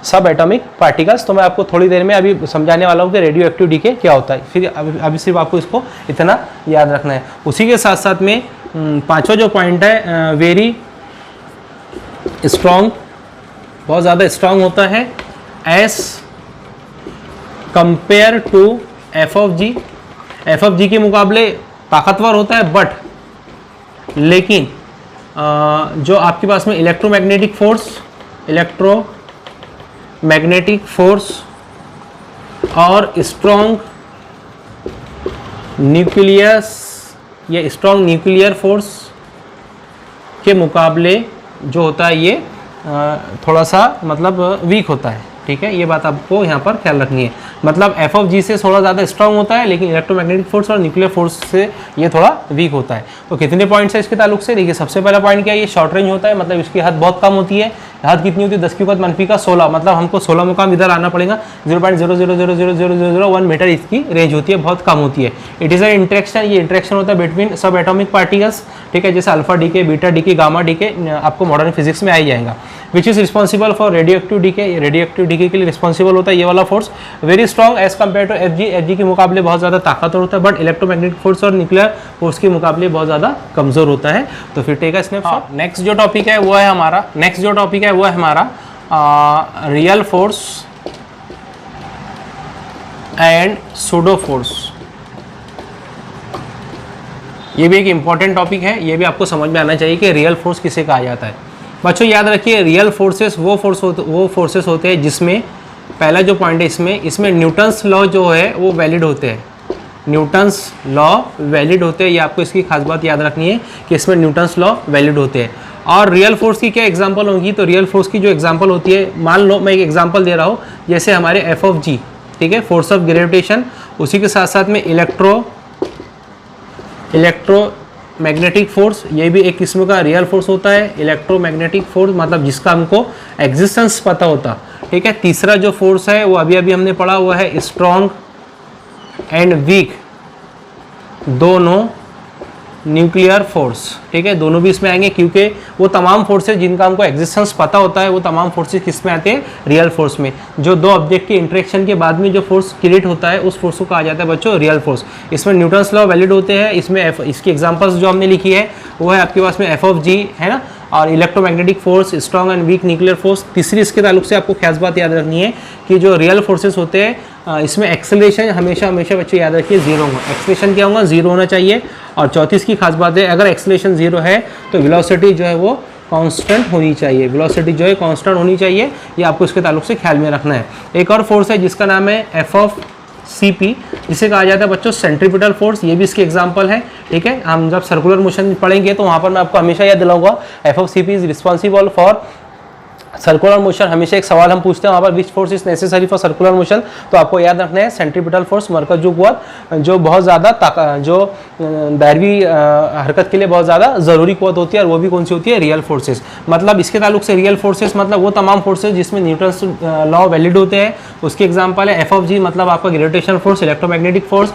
A: सब एटॉमिक पार्टिकल्स। तो मैं आपको थोड़ी देर में अभी समझाने वाला हूँ कि रेडियो एक्टिव डीके क्या होता है। फिर अभी सिर्फ आपको इसको इतना याद रखना है। उसी के साथ साथ में पाँचवा जो पॉइंट है, वेरी स्ट्रॉन्ग, बहुत ज़्यादा स्ट्रॉन्ग होता है as compare to F of G के मुकाबले ताकतवर होता है। बट लेकिन जो आपके पास में इलेक्ट्रोमैग्नेटिक फोर्स और स्ट्रॉन्ग न्यूक्लियर फोर्स के मुकाबले जो होता है ये थोड़ा सा मतलब वीक होता है, ठीक है। ये बात आपको यहाँ पर ख्याल रखनी है। मतलब एफ ऑफ जी से थोड़ा ज़्यादा स्ट्रांग होता है, लेकिन इलेक्ट्रोमैग्नेटिक फोर्स और न्यूक्लियर फोर्स से ये थोड़ा वीक होता है। तो कितने पॉइंट्स है इसके ताल्लुक से? देखिए सबसे पहला पॉइंट क्या है, ये शॉर्ट रेंज होता है, मतलब इसकी हद बहुत कम होती है। हद कितनी होती है? 10⁻⁻16, मतलब हमको 16 मुकाम इधर आना पड़ेगा। 0.00000001 मीटर इसकी रेंज होती है, बहुत कम होती है। इट इज़ अ इंटरेक्शन, ये इंटरेक्शन होता है बिटवीन सब एटॉमिक पार्टिकल्स, ठीक है, जैसे alpha decay, beta decay, gamma decay, आपको मॉडर्न फिजिक्स में आ ही जाएगा। Which is responsible for radioactive decay, radioactive decay के लिए रिस्पॉन्सिबल होता है ये वाला force. Very strong as compare to F G के मुकाबले बहुत ज़्यादा ताकतवर होता है, बट इलेक्ट्रोमैग्नेटिक फोर्स और न्यूक्लियर फोर्स के मुकाबले बहुत ज़्यादा कमज़ोर होता है। तो फिर टेक अ स्नैपशॉट। नेक्स्ट जो टॉपिक है वो है हमारा real force and pseudo force. ये भी एक इंपॉर्टेंट टॉपिक है, ये भी आपको समझ में आना चाहिए कि रियल फोर्स किसे कहा जाता है। बच्चों याद रखिए, रियल फोर्सेस वो फोर्सेस होते हैं जिसमें पहला जो पॉइंट है इसमें न्यूटन्स लॉ जो है वो वैलिड होते हैं। न्यूटन्स लॉ वैलिड होते हैं, ये आपको इसकी खास बात याद रखनी है कि इसमें न्यूटन्स लॉ वैलिड होते हैं। और रियल फोर्स की क्या एग्जांपल होगी? तो रियल फोर्स की जो एग्जांपल होती है, मान लो मैं एक एग्जांपल दे रहा हूँ, जैसे हमारे एफ ऑफ जी, ठीक है, फोर्स ऑफ ग्रेविटेशन। उसी के साथ साथ में इलेक्ट्रोमैग्नेटिक फोर्स, ये भी एक किस्म का रियल फोर्स होता है। इलेक्ट्रोमैग्नेटिक फोर्स मतलब जिसका हमको एग्जिस्टेंस पता होता, ठीक है। तीसरा जो फोर्स है वो अभी हमने पढ़ा हुआ है, स्ट्रॉन्ग एंड वीक, दोनों न्यूक्लियर फोर्स, ठीक है, दोनों भी इसमें आएंगे, क्योंकि वो तमाम फोर्सेस जिनका हमको एग्जिस्टेंस पता होता है वो तमाम फोर्सेस किस में आते हैं? रियल फोर्स में। जो दो ऑब्जेक्ट के इंटरेक्शन के बाद में जो फोर्स क्रिएट होता है उस फोर्स को कहा जाता है बच्चों रियल फोर्स। इसमें न्यूटन्स लॉ वैलिड होते हैं। इसमें इसकी एग्जांपल्स जो हमने लिखी है वो है आपके पास में एफ ऑफ जी है ना, और electromagnetic force, strong and weak nuclear force. तीसरी इसके ताल्लुक से आपको खास बात याद रखनी है कि जो रियल फोर्सेस होते हैं इसमें एक्सेलरेशन हमेशा बच्चे याद रखिए जीरो होगा। एक्सेलरेशन क्या होगा? जीरो होना चाहिए। और चौथी इसकी खास बात है, अगर एक्सेलरेशन जीरो है तो वेलोसिटी जो है वो कांस्टेंट होनी चाहिए। वेलोसिटी जो है कांस्टेंट होनी चाहिए, ये आपको इसके ताल्लुक से ख्याल में रखना है। एक और फोर्स है जिसका नाम है एफ ऑफ CP, जिसे कहा जाता है बच्चों सेंट्रीपिटल फोर्स। ये भी इसके एग्जांपल है, ठीक है। हम जब सर्कुलर मोशन पढ़ेंगे तो वहाँ पर मैं आपको हमेशा याद दिलाऊंगा, F of CP is responsible for circular motion हमेशा एक सवाल हम पूछते हैं वहाँ पर which force is necessary for circular motion, तो आपको याद रखना है सेंट्रीपिटल फोर्स, मरकज़ कुव्वत, जो बहुत ज़्यादा जो दायरवी हरकत के लिए बहुत ज़्यादा ज़रूरी कुव्वत होती है, और वो भी कौन सी होती है, रियल फोर्सेस। मतलब इसके ताल्लुक से रियल फोर्सेस मतलब वो तमाम फोर्सेस जिसमें न्यूटन्स लॉ वैलिड होते हैं, उसके एग्जाम्पल है एफ ऑफ जी, मतलब आपका gravitational force, electromagnetic force,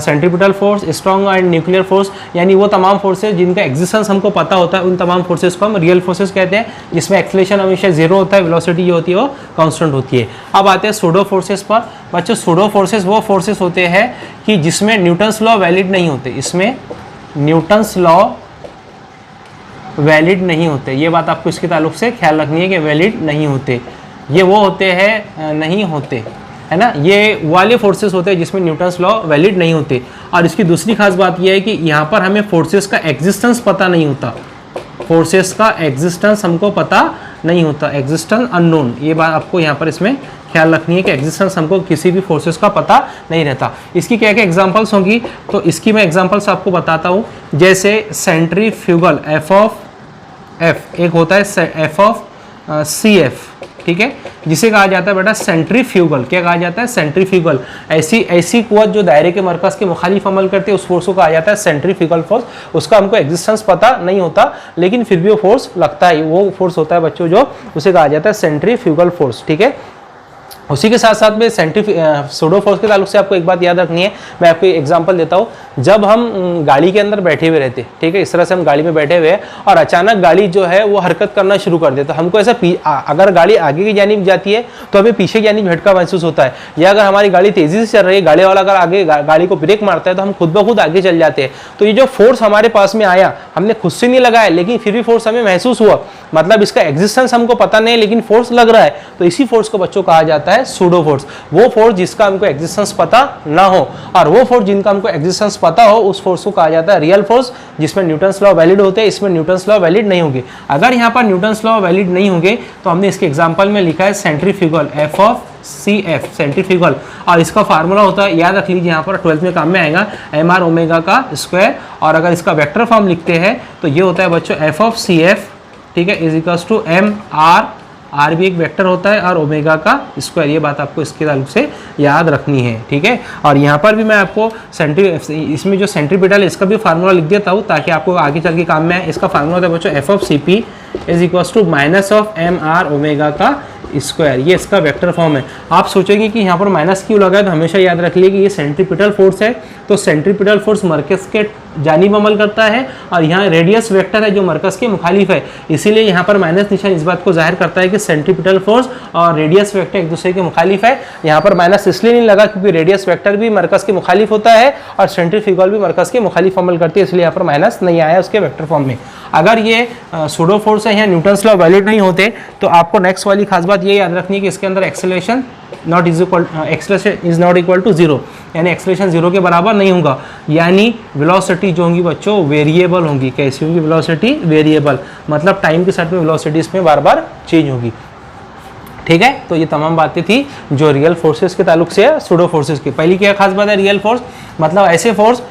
A: centripetal force, strong and nuclear force, यानी वो तमाम फोर्सेस जिनका एग्जिस्टेंस हमको पता होता है, उन तमाम फोर्सेस को हम रियल फोर्सेस कहते हैं, जिसमें एक्सेलरेशन हमेशा जीरो होता है, वेलोसिटी जो होती है वो कांस्टेंट होती है। अब आते हैं सूडो फोर्सेस पर। बच्चों सूडो फोर्सेस वो फोर्सेस होते हैं कि जिसमें न्यूटन्स लॉ वैलिड नहीं होते, इसमें न्यूटन्स लॉ वैलिड नहीं होते। ये बात आपको इसके ताल्लुक से ख्याल रखनी है कि वैलिड नहीं होते, ये वो होते हैं नहीं होते, है ना, ये वाले फोर्सेस होते हैं जिसमें न्यूटन्स लॉ वैलिड नहीं होते। और इसकी दूसरी खास बात यह है कि यहाँ पर हमें फोर्सेस का एग्जिस्टेंस पता नहीं होता, फोर्सेस का एग्जिस्टेंस हमको पता नहीं होता, एग्जिस्टेंस अननोन। ये बात आपको यहाँ पर इसमें ख्याल रखनी है कि एग्जिस्टेंस हमको किसी भी फोर्सेस का पता नहीं रहता। इसकी क्या क्या एग्जांपल्स होंगी, तो इसकी मैं एग्जांपल्स आपको बताता हूँ। जैसे सेंट्रीफ्यूगल एफ ऑफ एफ, एक होता है एफ ऑफ सी एफ, ठीक है, जिसे कहा जाता है बेटा सेंट्रीफ्यूगल। क्या कहा जाता है, सेंट्रीफ्यूगल। ऐसी कुव्वत जो दायरे के मरकज के मुखालिफ अमल करते हैं, उस फोर्स को कहा जाता है सेंट्रीफ्यूगल फोर्स। उसका हमको एग्जिस्टेंस पता नहीं होता, लेकिन फिर भी वो फोर्स लगता है, वो फोर्स होता है बच्चों जो, उसे कहा जाता है सेंट्रीफ्यूगल फोर्स, ठीक है। उसी के साथ साथ में सूडो फोर्स के ताल्लुक से आपको एक बात याद रखनी है, मैं आपको एग्जांपल देता हूँ। जब हम गाड़ी के अंदर बैठे हुए रहते, ठीक है, इस तरह से हम गाड़ी में बैठे हुए हैं और अचानक गाड़ी जो है वो हरकत करना शुरू कर देता, हमको ऐसा अगर गाड़ी आगे की जानिब जाती है तो हमें पीछे की जानिब झटका महसूस होता है, या अगर हमारी गाड़ी तेजी से चल रही है, गाड़ी वाला अगर आगे गाड़ी को ब्रेक मारता है तो हम खुद ब खुद आगे चल जाते हैं। तो ये जो फोर्स हमारे पास में आया, हमने खुद से नहीं लगाया, लेकिन फिर भी फोर्स हमें महसूस हुआ, मतलब इसका एग्जिस्टेंस हमको पता नहीं, लेकिन फोर्स लग रहा है, तो इसी फोर्स को बच्चों कहा जाता है सूडो फोर्स। वो फोर्स जिसका हमको एग्जिस्टेंस पता ना हो, और वो फोर्स जिनका हमको एग्जिस्टेंस पता हो, उस फोर्स को कहा जाता है रियल फोर्स, जिसमें न्यूटन्स लॉ वैलिड होते हैं, इसमें न्यूटन्स लॉ वैलिड नहीं होंगे। अगर यहाँ पर न्यूटन्स लॉ वैलिड नहीं होंगे तो हमने इसके एग्जांपल में लिखा है centrifugal F of C F, centrifugal, और इसका फार्मूला होता है, याद रख लीजिए, यहाँ पर 12th में काम में आएगा, एम आर ओमेगा का स्क्वायर, और अगर इसका वेक्टर फॉर्म लिखते हैं तो ये होता है बच्चों एफ ऑफ सी एफ, ठीक है, is equals to M R भी एक वेक्टर होता है, और ओमेगा का स्क्वायर। ये बात आपको इसके ताल्लुक से याद रखनी है, ठीक है। और यहाँ पर भी मैं आपको इसमें जो सेंट्रीपिटल है इसका भी फार्मूला लिख देता हूँ, ताकि आपको आगे चल के काम में आए। इसका फार्मूला होता है बच्चों F of C P is equals to minus of M R omega का स्क्वायर। ये इसका वेक्टर फॉर्म है। आप सोचेंगे कि यहाँ पर माइनस क्यों लगा है, तो हमेशा याद रख लिए कि ये सेंट्रीपिटल फोर्स है, तो सेंट्रीपिटल फोर्स मरकज के जानिब अमल करता है, और यहाँ रेडियस वेक्टर है जो मरकज के मुखालिफ है, इसीलिए यहाँ पर माइनस निशान इस बात को जाहिर करता है कि सेंट्रीपिटल फोर्स और रेडियस वेक्टर एक दूसरे के मुखालिफ है। यहाँ पर माइनस इसलिए नहीं लगा क्योंकि रेडियस वेक्टर भी मरकज के मुखालिफ होता है और सेंट्रीफ्यूगल भी मरकज के मुखालिफ अमल करती है, इसलिए यहाँ पर माइनस नहीं आया उसके वेक्टर फॉर्म में। अगर ये सूडो फोर्स है, यहाँ न्यूटन्स लॉ वैलिड नहीं होते, तो आपको नेक्स्ट वाली खास बात ये याद रखनी है कि इसके अंदर acceleration acceleration is not equal to zero, यानी एक्सेलरेशन जीरो के बराबर नहीं होगा, यानी वेलोसिटी जो होंगी बच्चों वेरिएबल होंगी। कैसी होंगी वेलोसिटी, वेरिएबल, मतलब टाइम के साथ में वेलोसिटी इसमें बार बार चेंज होगी, ठीक है। तो ये तमाम बातें थी जो रियल फोर्सेस के ताल्लुक से है सूडो फोर्सेस की। पहली क्या खास बात है, रियल फोर्स मतलब ऐसे फोर्स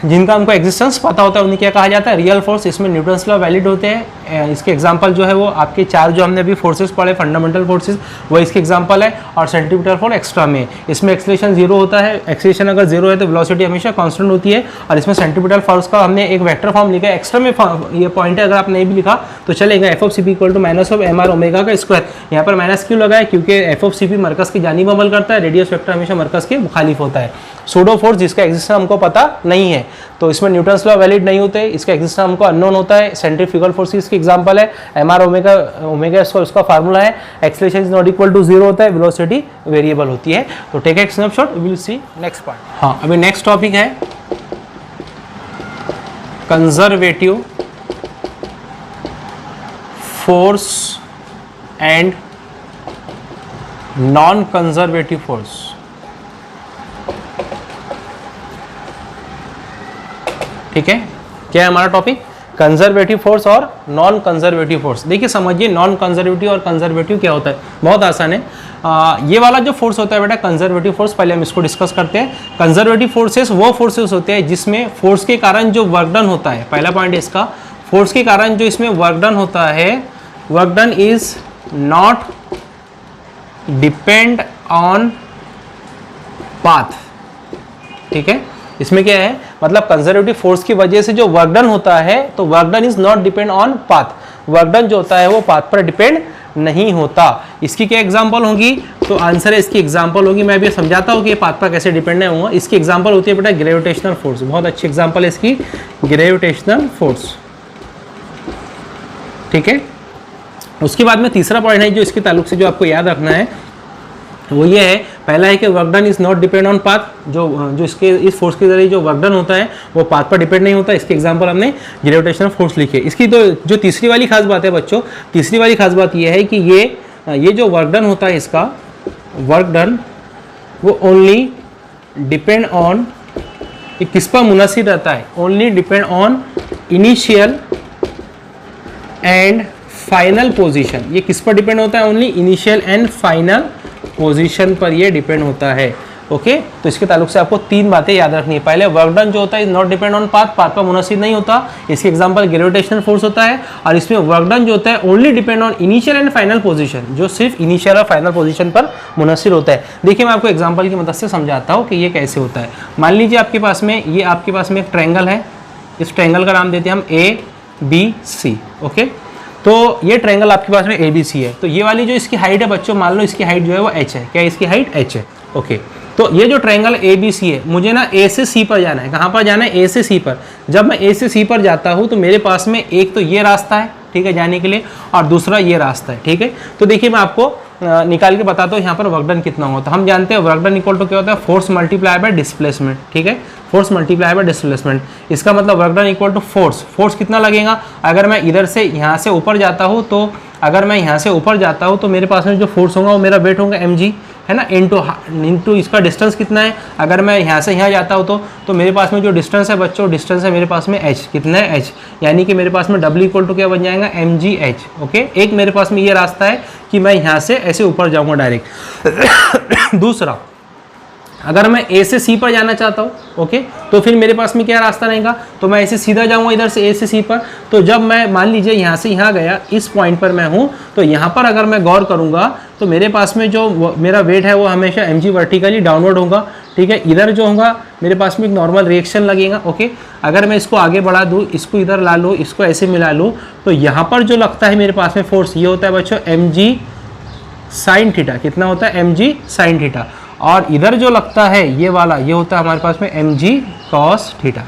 A: जिनका हमको एग्जिस्टेंस पता होता है, उन्हें क्या कहा जाता है, रियल फोर्स। इसमें न्यूटन्स लॉ वैलिड होते हैं। इसके एग्जांपल जो है वो आपके चार जो हमने अभी फोर्सेस पढ़े, फंडामेंटल फोर्सेस, वो इसके एग्जांपल है, और सेंट्रीपिटल फोर्स एक्स्ट्रा में। इसमें एक्सेलरेशन जीरो होता है, एक्सेलरेशन अगर जीरो है तो वेलोसिटी हमेशा कांस्टेंट होती है, और इसमें सेंट्रीपिटल फोर्स का हमने एक वेक्टर फॉर्म लिखा है, एक्स्ट्रा में ये पॉइंट है, अगर आप नहीं भी लिखा तो चलेगा, F of C P equal to minus of M R omega का स्क्वायर। यहाँ पर माइनस क्यों लगा है, क्योंकि एफ ऑफ सी पी मरकज की जानिब अमल करता है, रेडियस वेक्टर हमेशा मरकज के मुखालिफ होता है। सूडो फोर्स जिसका एग्जिस्टेंस हमको पता नहीं है, तो इसमें न्यूटन्स लॉ वैलिड नहीं होते, इसका एग्जिस्टेंस हमको अननोन होता है। सेंट्रीफ्यूगल फोर्स इसके एग्जांपल है, एम आर ओमेगा उसका फार्मूला है, acceleration is not equal to zero होता है, वेलोसिटी वेरिएबल होती है। तो टेक एक snapshot, we will see next part. हाँ, अभी नेक्स्ट टॉपिक है conservative force and non conservative force. ठीक है, क्या है हमारा टॉपिक, कंजर्वेटिव फोर्स और नॉन कंजर्वेटिव फोर्स। देखिए समझिए नॉन कंजर्वेटिव और कंजर्वेटिव क्या होता है, बहुत आसान है। ये वाला जो फोर्स होता है बेटा कंजर्वेटिव फोर्स, पहले हम इसको डिस्कस करते हैं। कंजर्वेटिव फोर्सेस वो फोर्सेस होते हैं जिसमें फोर्स के कारण जो वर्क डन होता है, पहला पॉइंट है इसका, फोर्स के कारण जो इसमें वर्क डन होता है, work done is not depend on path. ठीक है, इसमें क्या है, मतलब कंजर्वेटिव फोर्स की वजह से जो वर्क डन होता है, तो work done is not depend on path, work done जो होता है वो पाथ पर डिपेंड नहीं होता। इसकी क्या एग्जांपल होगी, तो आंसर है इसकी एग्जांपल होगी, मैं भी समझाता हूँ कि पाथ पर कैसे डिपेंड नहीं होगा। इसकी एग्जांपल होती है बेटा ग्रेविटेशनल फोर्स, बहुत अच्छी एग्जांपल है इसकी, ग्रेविटेशनल फोर्स। ठीक है, उसके बाद में तीसरा पॉइंट है जो इसके ताल्लुक से जो आपको याद रखना है वो ये है, पहला है कि work done is not depend on path, जो इसके इस फोर्स के जरिए जो वर्क डन होता है वो पाथ पर डिपेंड नहीं होता। इसके एग्जांपल हमने ग्रेविटेशनल फोर्स लिखे। इसकी जो तीसरी वाली खास बात है बच्चों, तीसरी वाली खास बात ये है कि ये जो वर्क डन होता है, इसका वर्क डन वो ओनली डिपेंड ऑन, किस पर मुनसिर रहता है, only depend on initial and final position. ये किस पर डिपेंड होता है, only initial and final position पर ये डिपेंड होता है। ओके, तो इसके ताल्लुक से आपको तीन बातें याद रखनी है। पहले वर्क डन जो होता है is not depend on path, path पर मुनसिर नहीं होता। इसके एग्जांपल ग्रेविटेशनल फोर्स होता है। और इसमें वर्क डन जो होता है only depend on initial and final position, जो सिर्फ इनिशियल और फाइनल पोजीशन पर मुनसिर होता है। देखिए मैं आपको एग्जाम्पल की मदद से समझाता हूँ कि ये कैसे होता है। मान लीजिए आपके पास में एक ट्रायंगल है, इस ट्रायंगल का नाम देते हैं हम ABC। ओके, तो ये ट्रायंगल आपके पास में ABC है। तो ये वाली जो इसकी हाइट है बच्चों, मान लो इसकी हाइट जो है वो h है। क्या इसकी हाइट h है? ओके, तो ये जो ट्रायंगल ABC है, मुझे ना A से C पर जाना है। कहाँ पर जाना है? A से C पर। जब मैं A से C पर जाता हूँ तो मेरे पास में एक तो ये रास्ता है, ठीक है, जाने के लिए, और दूसरा ये रास्ता है। ठीक है, तो देखिए मैं आपको निकाल के बताता हूँ यहाँ पर वर्क डन कितना होता है। हम जानते हैं वर्क डन इक्वल टू क्या होता है, फोर्स मल्टीप्लाई बाय डिस्प्लेसमेंट। ठीक है, फोर्स मल्टीप्लाई बाय डिस्प्लेसमेंट, इसका मतलब work done equal to force. Force कितना लगेगा, अगर मैं इधर से यहाँ से ऊपर जाता हूँ तो मेरे पास में जो फोर्स होगा वो मेरा वेट होगा mg, है ना, इनटू इसका डिस्टेंस कितना है। अगर मैं यहाँ से यहाँ जाता हूँ तो मेरे पास में जो डिस्टेंस है बच्चों, डिस्टेंस है मेरे पास में h, कितना है h, यानी कि मेरे पास में w इक्वल टू क्या बन जाएगा, mgh। ओके, एक मेरे पास में ये रास्ता है कि मैं यहाँ से ऐसे ऊपर जाऊँगा डायरेक्ट। दूसरा, अगर मैं A से C पर जाना चाहता हूँ, ओके, तो फिर मेरे पास में क्या रास्ता रहेगा, तो मैं ऐसे सीधा जाऊँगा इधर से A से C पर। तो जब मैं मान लीजिए यहाँ से यहाँ गया, इस पॉइंट पर मैं हूँ, तो यहाँ पर अगर मैं गौर करूँगा तो मेरे पास में जो मेरा वेट है वो हमेशा mg वर्टिकली डाउनवर्ड होगा। ठीक है, इधर जो होगा मेरे पास में एक नॉर्मल रिएक्शन लगेगा। ओके, अगर मैं इसको आगे बढ़ा दूँ, इसको इधर ला लूँ, इसको ऐसे मिला लूँ, तो यहाँ पर जो लगता है मेरे पास में फोर्स, ये होता है बच्चों mg साइन थीटा। कितना होता है, mg साइन थीटा। और इधर जो लगता है ये वाला, ये होता है हमारे पास में mg cos थीटा।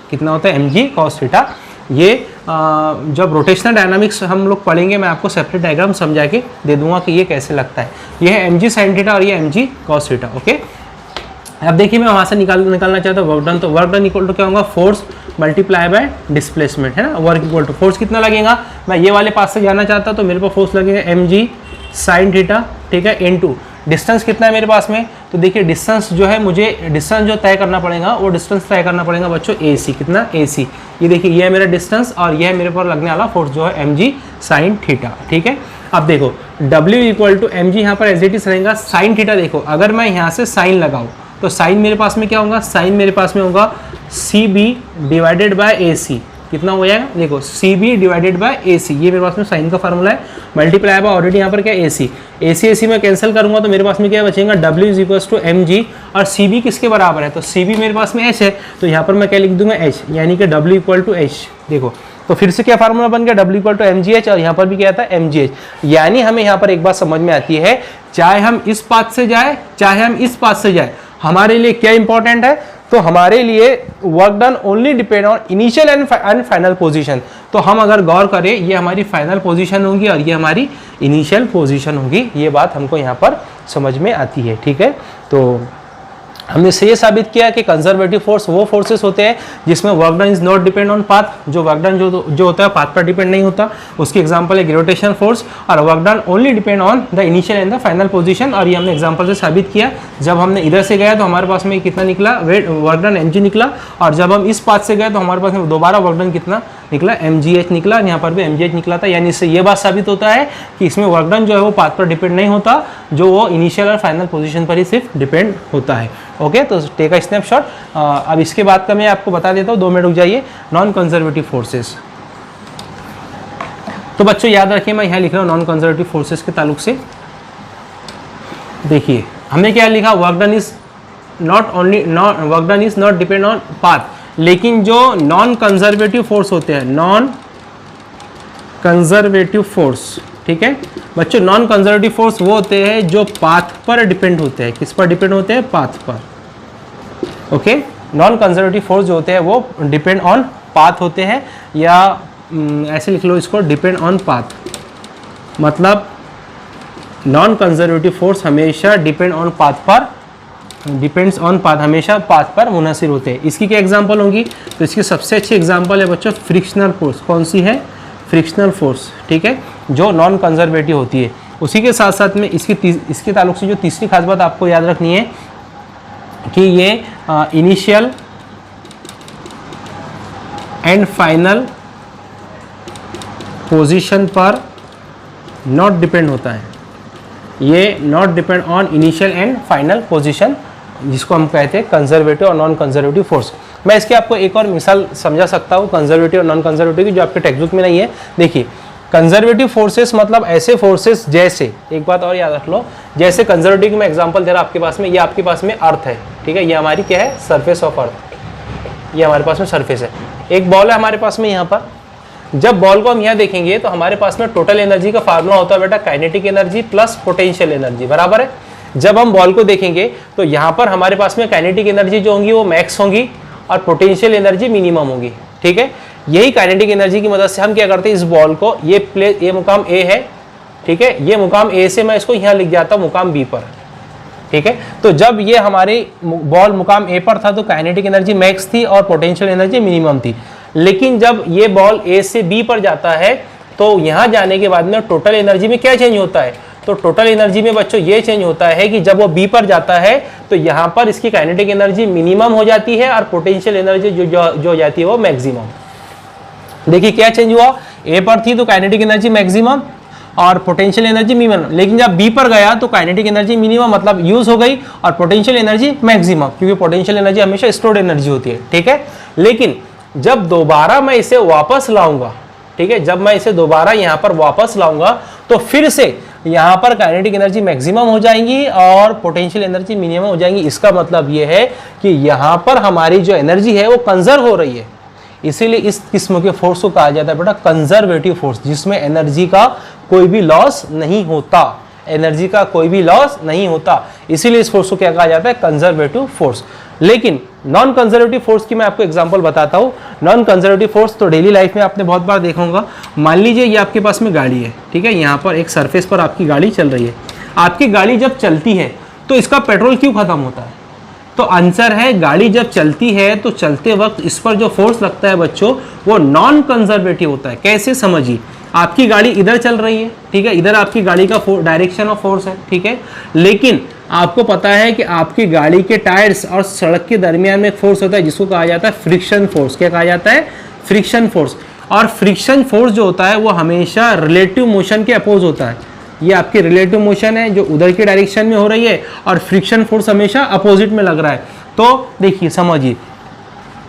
A: कितना होता है, mg cos थीटा। ये जब रोटेशनल डायनामिक्स हम लोग पढ़ेंगे, मैं आपको सेपरेट डायग्राम समझा के दे दूंगा कि ये कैसे लगता है। ये है mg साइन थीटा और ये mg cos थीटा। ओके, अब देखिए मैं वहाँ से निकालना चाहता हूँ वर्क डन। तो वर्क डन इक्वल टू क्या होगा, फोर्स मल्टीप्लाई बाय डिस्प्लेसमेंट, है ना। वर्क इक्वल टू फोर्स कितना लगेगा, मैं ये वाले पास से जाना चाहता हूँ तो मेरे पास फोर्स लगेगा mg साइन थीटा। ठीक है, इनटू डिस्टेंस कितना है मेरे पास में, तो देखिए डिस्टेंस जो है, मुझे डिस्टेंस जो तय करना पड़ेगा वो डिस्टेंस तय करना पड़ेगा बच्चों AC। कितना, AC। ये देखिए ये है मेरा डिस्टेंस और ये है मेरे पर लगने वाला फोर्स जो है mg साइन थीटा। ठीक है, अब देखो W इक्वल टू mg यहाँ पर एज इट इज रहेगा। साइन थीटा देखो, अगर मैं यहाँ से साइन लगाऊँ तो साइन मेरे पास में क्या होगा, साइन मेरे पास में होगा CB डिवाइडेड बाय AC। कितना हो जाएगा, देखो CB डिवाइडेड बाय AC, ये मेरे पास में साइन का फार्मूला है, मल्टीप्लाई बाय ऑलरेडी यहाँ पर क्या AC में कैंसिल करूंगा तो मेरे पास में क्या बचेगा, W is equal to mg, और CB किसके बराबर है, तो CB मेरे पास में h है, तो यहाँ पर मैं क्या लिख दूंगा h, यानी कि W इक्वल टू h। देखो तो फिर से क्या फार्मूला बन गया, W इक्वल टू mgh, और यहाँ पर भी क्या था mgh। यानी हमें यहाँ पर एक बात समझ में आती है, चाहे हम इस पाथ से जाए चाहे हम इस पाथ से जाए, हमारे लिए क्या इंपॉर्टेंट है, तो हमारे लिए work done only depend on initial and final position. तो हम अगर गौर करें, ये हमारी फाइनल पोजीशन होगी और ये हमारी इनिशियल पोजीशन होगी। ये बात हमको यहाँ पर समझ में आती है। ठीक है, तो हमने इससे ये साबित किया कि कंजर्वेटिव फोर्स वो फोर्सेस होते हैं जिसमें work done is not depend on path, जो वर्क डन जो होता है पाथ पर डिपेंड नहीं होता। उसकी एग्जांपल है ग्रेविटेशनल फोर्स, और work done only depend on the initial and the final position. और ये हमने एग्जांपल से साबित किया, जब हमने इधर से गया तो हमारे पास में कितना निकला, वर्क डन mg निकला, और जब हम इस पाथ से गए तो हमारे पास में दोबारा वर्क डन कितना निकला, mgh निकला, और यहाँ पर भी mgh निकला था। यानी इससे ये बात साबित होता है कि इसमें वर्क डन जो है वो पाथ पर डिपेंड नहीं होता, जो वो इनिशियल और फाइनल पोजीशन पर ही सिर्फ डिपेंड होता है। ओके, तो टेक अ स्नैपशॉट। अब इसके बाद का मैं आपको बता देता हूँ, 2 मिनट रुक जाइए। नॉन कंजर्वेटिव फोर्सेस, तो बच्चों याद रखिए, मैं यहाँ लिख रहा हूँ नॉन कंजर्वेटिव फोर्सेस के ताल्लुक से। देखिए हमने क्या लिखा, work done is not depend on path. लेकिन जो नॉन कंजर्वेटिव फोर्स होते हैं, नॉन कंजर्वेटिव फोर्स, ठीक है बच्चों, नॉन कंजर्वेटिव फोर्स वो होते हैं जो पाथ पर डिपेंड होते हैं। किस पर डिपेंड होते हैं? पाथ पर। ओके, नॉन कंजर्वेटिव फोर्स जो होते हैं वो डिपेंड ऑन पाथ होते हैं, या ऐसे लिख लो इसको, डिपेंड ऑन पाथ। मतलब नॉन कंजर्वेटिव फोर्स हमेशा डिपेंड ऑन पाथ पर, डिपेंड्स ऑन पाथ, हमेशा पाथ पर मुनहसिर होते हैं। इसकी क्या एग्जांपल होंगी? तो इसकी सबसे अच्छी एग्जांपल है बच्चों फ्रिक्शनल फोर्स। कौन सी है? फ्रिक्शनल फोर्स, ठीक है, जो नॉन कंजर्वेटिव होती है। उसी के साथ साथ में इसके ताल्लुक से जो तीसरी खास बात आपको याद रखनी है कि ये इनिशियल एंड फाइनल पोजीशन पर नॉट डिपेंड होता है। ये not depend on initial and final position, जिसको हम कहते हैं कंजर्वेटिव और नॉन कंजर्वेटिव फोर्स। मैं इसके आपको एक और मिसाल समझा सकता हूँ कंजर्वेटिव और नॉन कंजर्वेटिव की, जो आपके टेक्स्ट बुक में नहीं है। देखिए कंजर्वेटिव फोर्सेस मतलब ऐसे फोर्सेस, जैसे एक बात और याद रख लो, जैसे कंजर्वेटिव की मैं एग्जांपल दे रहा आपके पास में, ये आपके पास में अर्थ है, ठीक है, ये हमारी क्या है? सरफेस ऑफ अर्थ, ये हमारे पास में सरफेस है। एक बॉल है हमारे पास में यहाँ पर। जब बॉल को हम यहाँ देखेंगे तो हमारे पास में टोटल एनर्जी का फार्मूला होता है बेटा kinetic energy plus potential energy, बराबर है। जब हम बॉल को देखेंगे तो यहाँ पर हमारे पास में काइनेटिक एनर्जी जो होंगी वो मैक्स होंगी और पोटेंशियल एनर्जी मिनिमम होगी, ठीक है। यही काइनेटिक एनर्जी की मदद से हम क्या करते हैं, इस बॉल को, ये मुकाम ए है, ठीक है, ये मुकाम ए से मैं इसको यहाँ लिख जाता हूँ मुकाम बी पर, ठीक है। तो जब ये हमारी बॉल मुकाम ए पर था तो काइनेटिक एनर्जी मैक्स थी और पोटेंशियल एनर्जी मिनिमम थी। लेकिन जब ये बॉल ए से बी पर जाता है तो यहाँ जाने के बाद में टोटल एनर्जी में क्या चेंज होता है? तो टोटल एनर्जी में बच्चों ये चेंज होता है कि जब वो बी पर जाता है तो यहाँ पर इसकी काइनेटिक एनर्जी मिनिमम हो जाती है और पोटेंशियल एनर्जी जो हो जाती है वो मैक्सिमम। देखिए क्या चेंज हुआ, ए पर थी तो काइनेटिक एनर्जी मैक्सिमम और पोटेंशियल एनर्जी मिनिमम, लेकिन जब बी पर गया तो काइनेटिक एनर्जी मिनिमम मतलब यूज हो गई और पोटेंशियल एनर्जी मैक्सिमम, क्योंकि पोटेंशियल एनर्जी हमेशा स्टोर्ड एनर्जी होती है, ठीक है। लेकिन जब दोबारा मैं इसे वापस लाऊंगा, ठीक है, जब मैं इसे दोबारा यहाँ पर वापस लाऊंगा तो फिर से यहाँ पर काइनेटिक एनर्जी मैक्सिमम हो जाएंगी और पोटेंशियल एनर्जी मिनिमम हो जाएंगी। इसका मतलब ये है कि यहाँ पर हमारी जो एनर्जी है वो कंजर्व हो रही है। इसीलिए इस किस्म के फोर्स को कहा जाता है बेटा कंजर्वेटिव फोर्स, जिसमें एनर्जी का कोई भी लॉस नहीं होता, एनर्जी का कोई भी लॉस नहीं होता। इसीलिए इस फोर्स को क्या कहा जाता है? Conservative force. लेकिन नॉन कंजर्वेटिव फोर्स की मैं आपको एग्जांपल बताता हूँ। नॉन कंजर्वेटिव फोर्स तो डेली लाइफ में आपने बहुत बार देखा होगा। मान लीजिए ये आपके पास में गाड़ी है, ठीक है, यहाँ पर एक सरफेस पर आपकी गाड़ी चल रही है। आपकी गाड़ी जब चलती है तो इसका पेट्रोल क्यों खत्म होता है? तो आंसर है गाड़ी जब चलती है तो चलते वक्त इस पर जो फोर्स लगता है बच्चों वो नॉन कंजर्वेटिव होता है। कैसे? समझिए, आपकी गाड़ी इधर चल रही है, ठीक है, इधर आपकी गाड़ी का डायरेक्शन ऑफ फोर्स है, ठीक है, लेकिन आपको पता है कि आपकी गाड़ी के टायर्स और सड़क के दरमियान में एक फोर्स होता है जिसको कहा जाता है फ्रिक्शन फोर्स। क्या कहा जाता है? Friction force. और फ्रिक्शन फोर्स जो होता है वो हमेशा रिलेटिव मोशन के अपोज होता है। ये आपकी रिलेटिव मोशन है जो उधर के डायरेक्शन में हो रही है और फ्रिक्शन फोर्स हमेशा अपोजिट में लग रहा है। तो देखिए समझिए,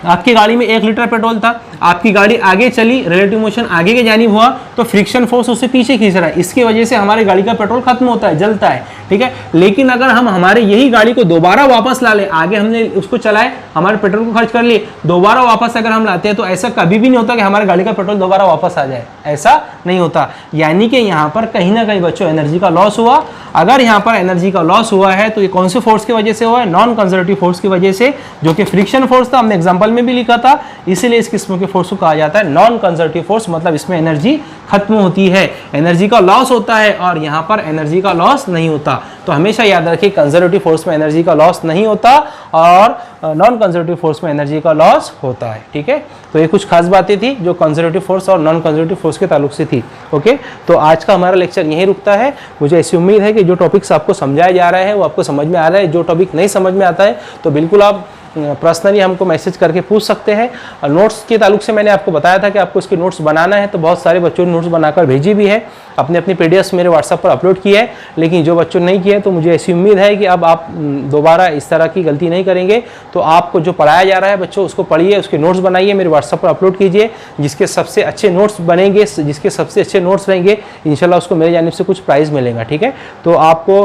A: आपकी गाड़ी में 1 लीटर पेट्रोल था, आपकी गाड़ी आगे चली, रिलेटिव मोशन आगे के जानिब हुआ तो फ्रिक्शन फोर्स उससे पीछे खींच रहा है। इसकी वजह से हमारी गाड़ी का पेट्रोल खत्म होता है, जलता है, ठीक है। लेकिन अगर हम हमारे यही गाड़ी को दोबारा वापस ला ले, आगे हमने उसको चलाए, हमारे पेट्रोल को खर्च कर लिए, दोबारा वापस अगर हम लाते हैं तो ऐसा कभी भी नहीं होता कि हमारी गाड़ी का पेट्रोल दोबारा वापस आ जाए, ऐसा नहीं होता। यानी कि यहाँ पर कहीं ना कहीं बच्चों एनर्जी का लॉस हुआ। अगर यहाँ पर एनर्जी का लॉस हुआ है तो ये कौन से फोर्स की वजह से हुआ है? नॉन कंजर्वेटिव फोर्स की वजह से, जो कि फ्रिक्शन फोर्स था, हमने एग्जांपल में भी लिखा था। इसीलिए इस किस्म के फोर्स को कहा जाता है नॉन कंजर्वेटिव फोर्स। मतलब इसमें एनर्जी खत्म होती है, एनर्जी का लॉस होता है और यहाँ पर एनर्जी का लॉस नहीं होता। तो हमेशा याद रखिए कंजर्वेटिव फोर्स में एनर्जी का लॉस नहीं होता और नॉन कंजर्वेटिव फोर्स में एनर्जी का लॉस होता है, ठीक है। तो ये कुछ खास बातें थी जो कंजर्वेटिव फोर्स और नॉन कंजर्वेटिव फोर्स के ताल्लुक से थी। ओके, तो आज का हमारा लेक्चर यहीं रुकता है। मुझे ऐसी उम्मीद है कि जो टॉपिक्स आपको समझाया जा रहा है वो आपको समझ में आ रहा है। जो टॉपिक नहीं समझ में आता है तो बिल्कुल आप पर्सनली हमको मैसेज करके पूछ सकते हैं। और नोट्स के ताल्लुक से मैंने आपको बताया था कि आपको इसके नोट्स बनाना है, तो बहुत सारे बच्चों ने नोट्स बनाकर भेजी भी है, अपने अपनी पीडीएफ मेरे व्हाट्सएप पर अपलोड की है। लेकिन जो बच्चों ने नहीं किया है, तो मुझे ऐसी उम्मीद है कि अब आप दोबारा इस तरह की गलती नहीं करेंगे। तो आपको जो पढ़ाया जा रहा है बच्चों, उसको पढ़िए, उसके नोट्स बनाइए, मेरे व्हाट्सएप पर अपलोड कीजिए। जिसके सबसे अच्छे नोट्स बनेंगे, जिसके सबसे अच्छे नोट्स रहेंगे, इंशाल्लाह उसको मेरे जानिब से कुछ प्राइज़ मिलेगा। ठीक है, तो आपको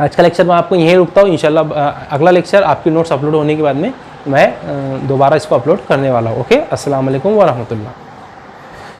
A: आज का लेक्चर मैं आपको यहीं रुकता हूँ। इंशाल्लाह अगला लेक्चर आपकी नोट्स अपलोड होने के बाद में मैं दोबारा इसको अपलोड करने वाला हूँ। ओके, अस्सलाम वालेकुम व रहमतुल्लाह।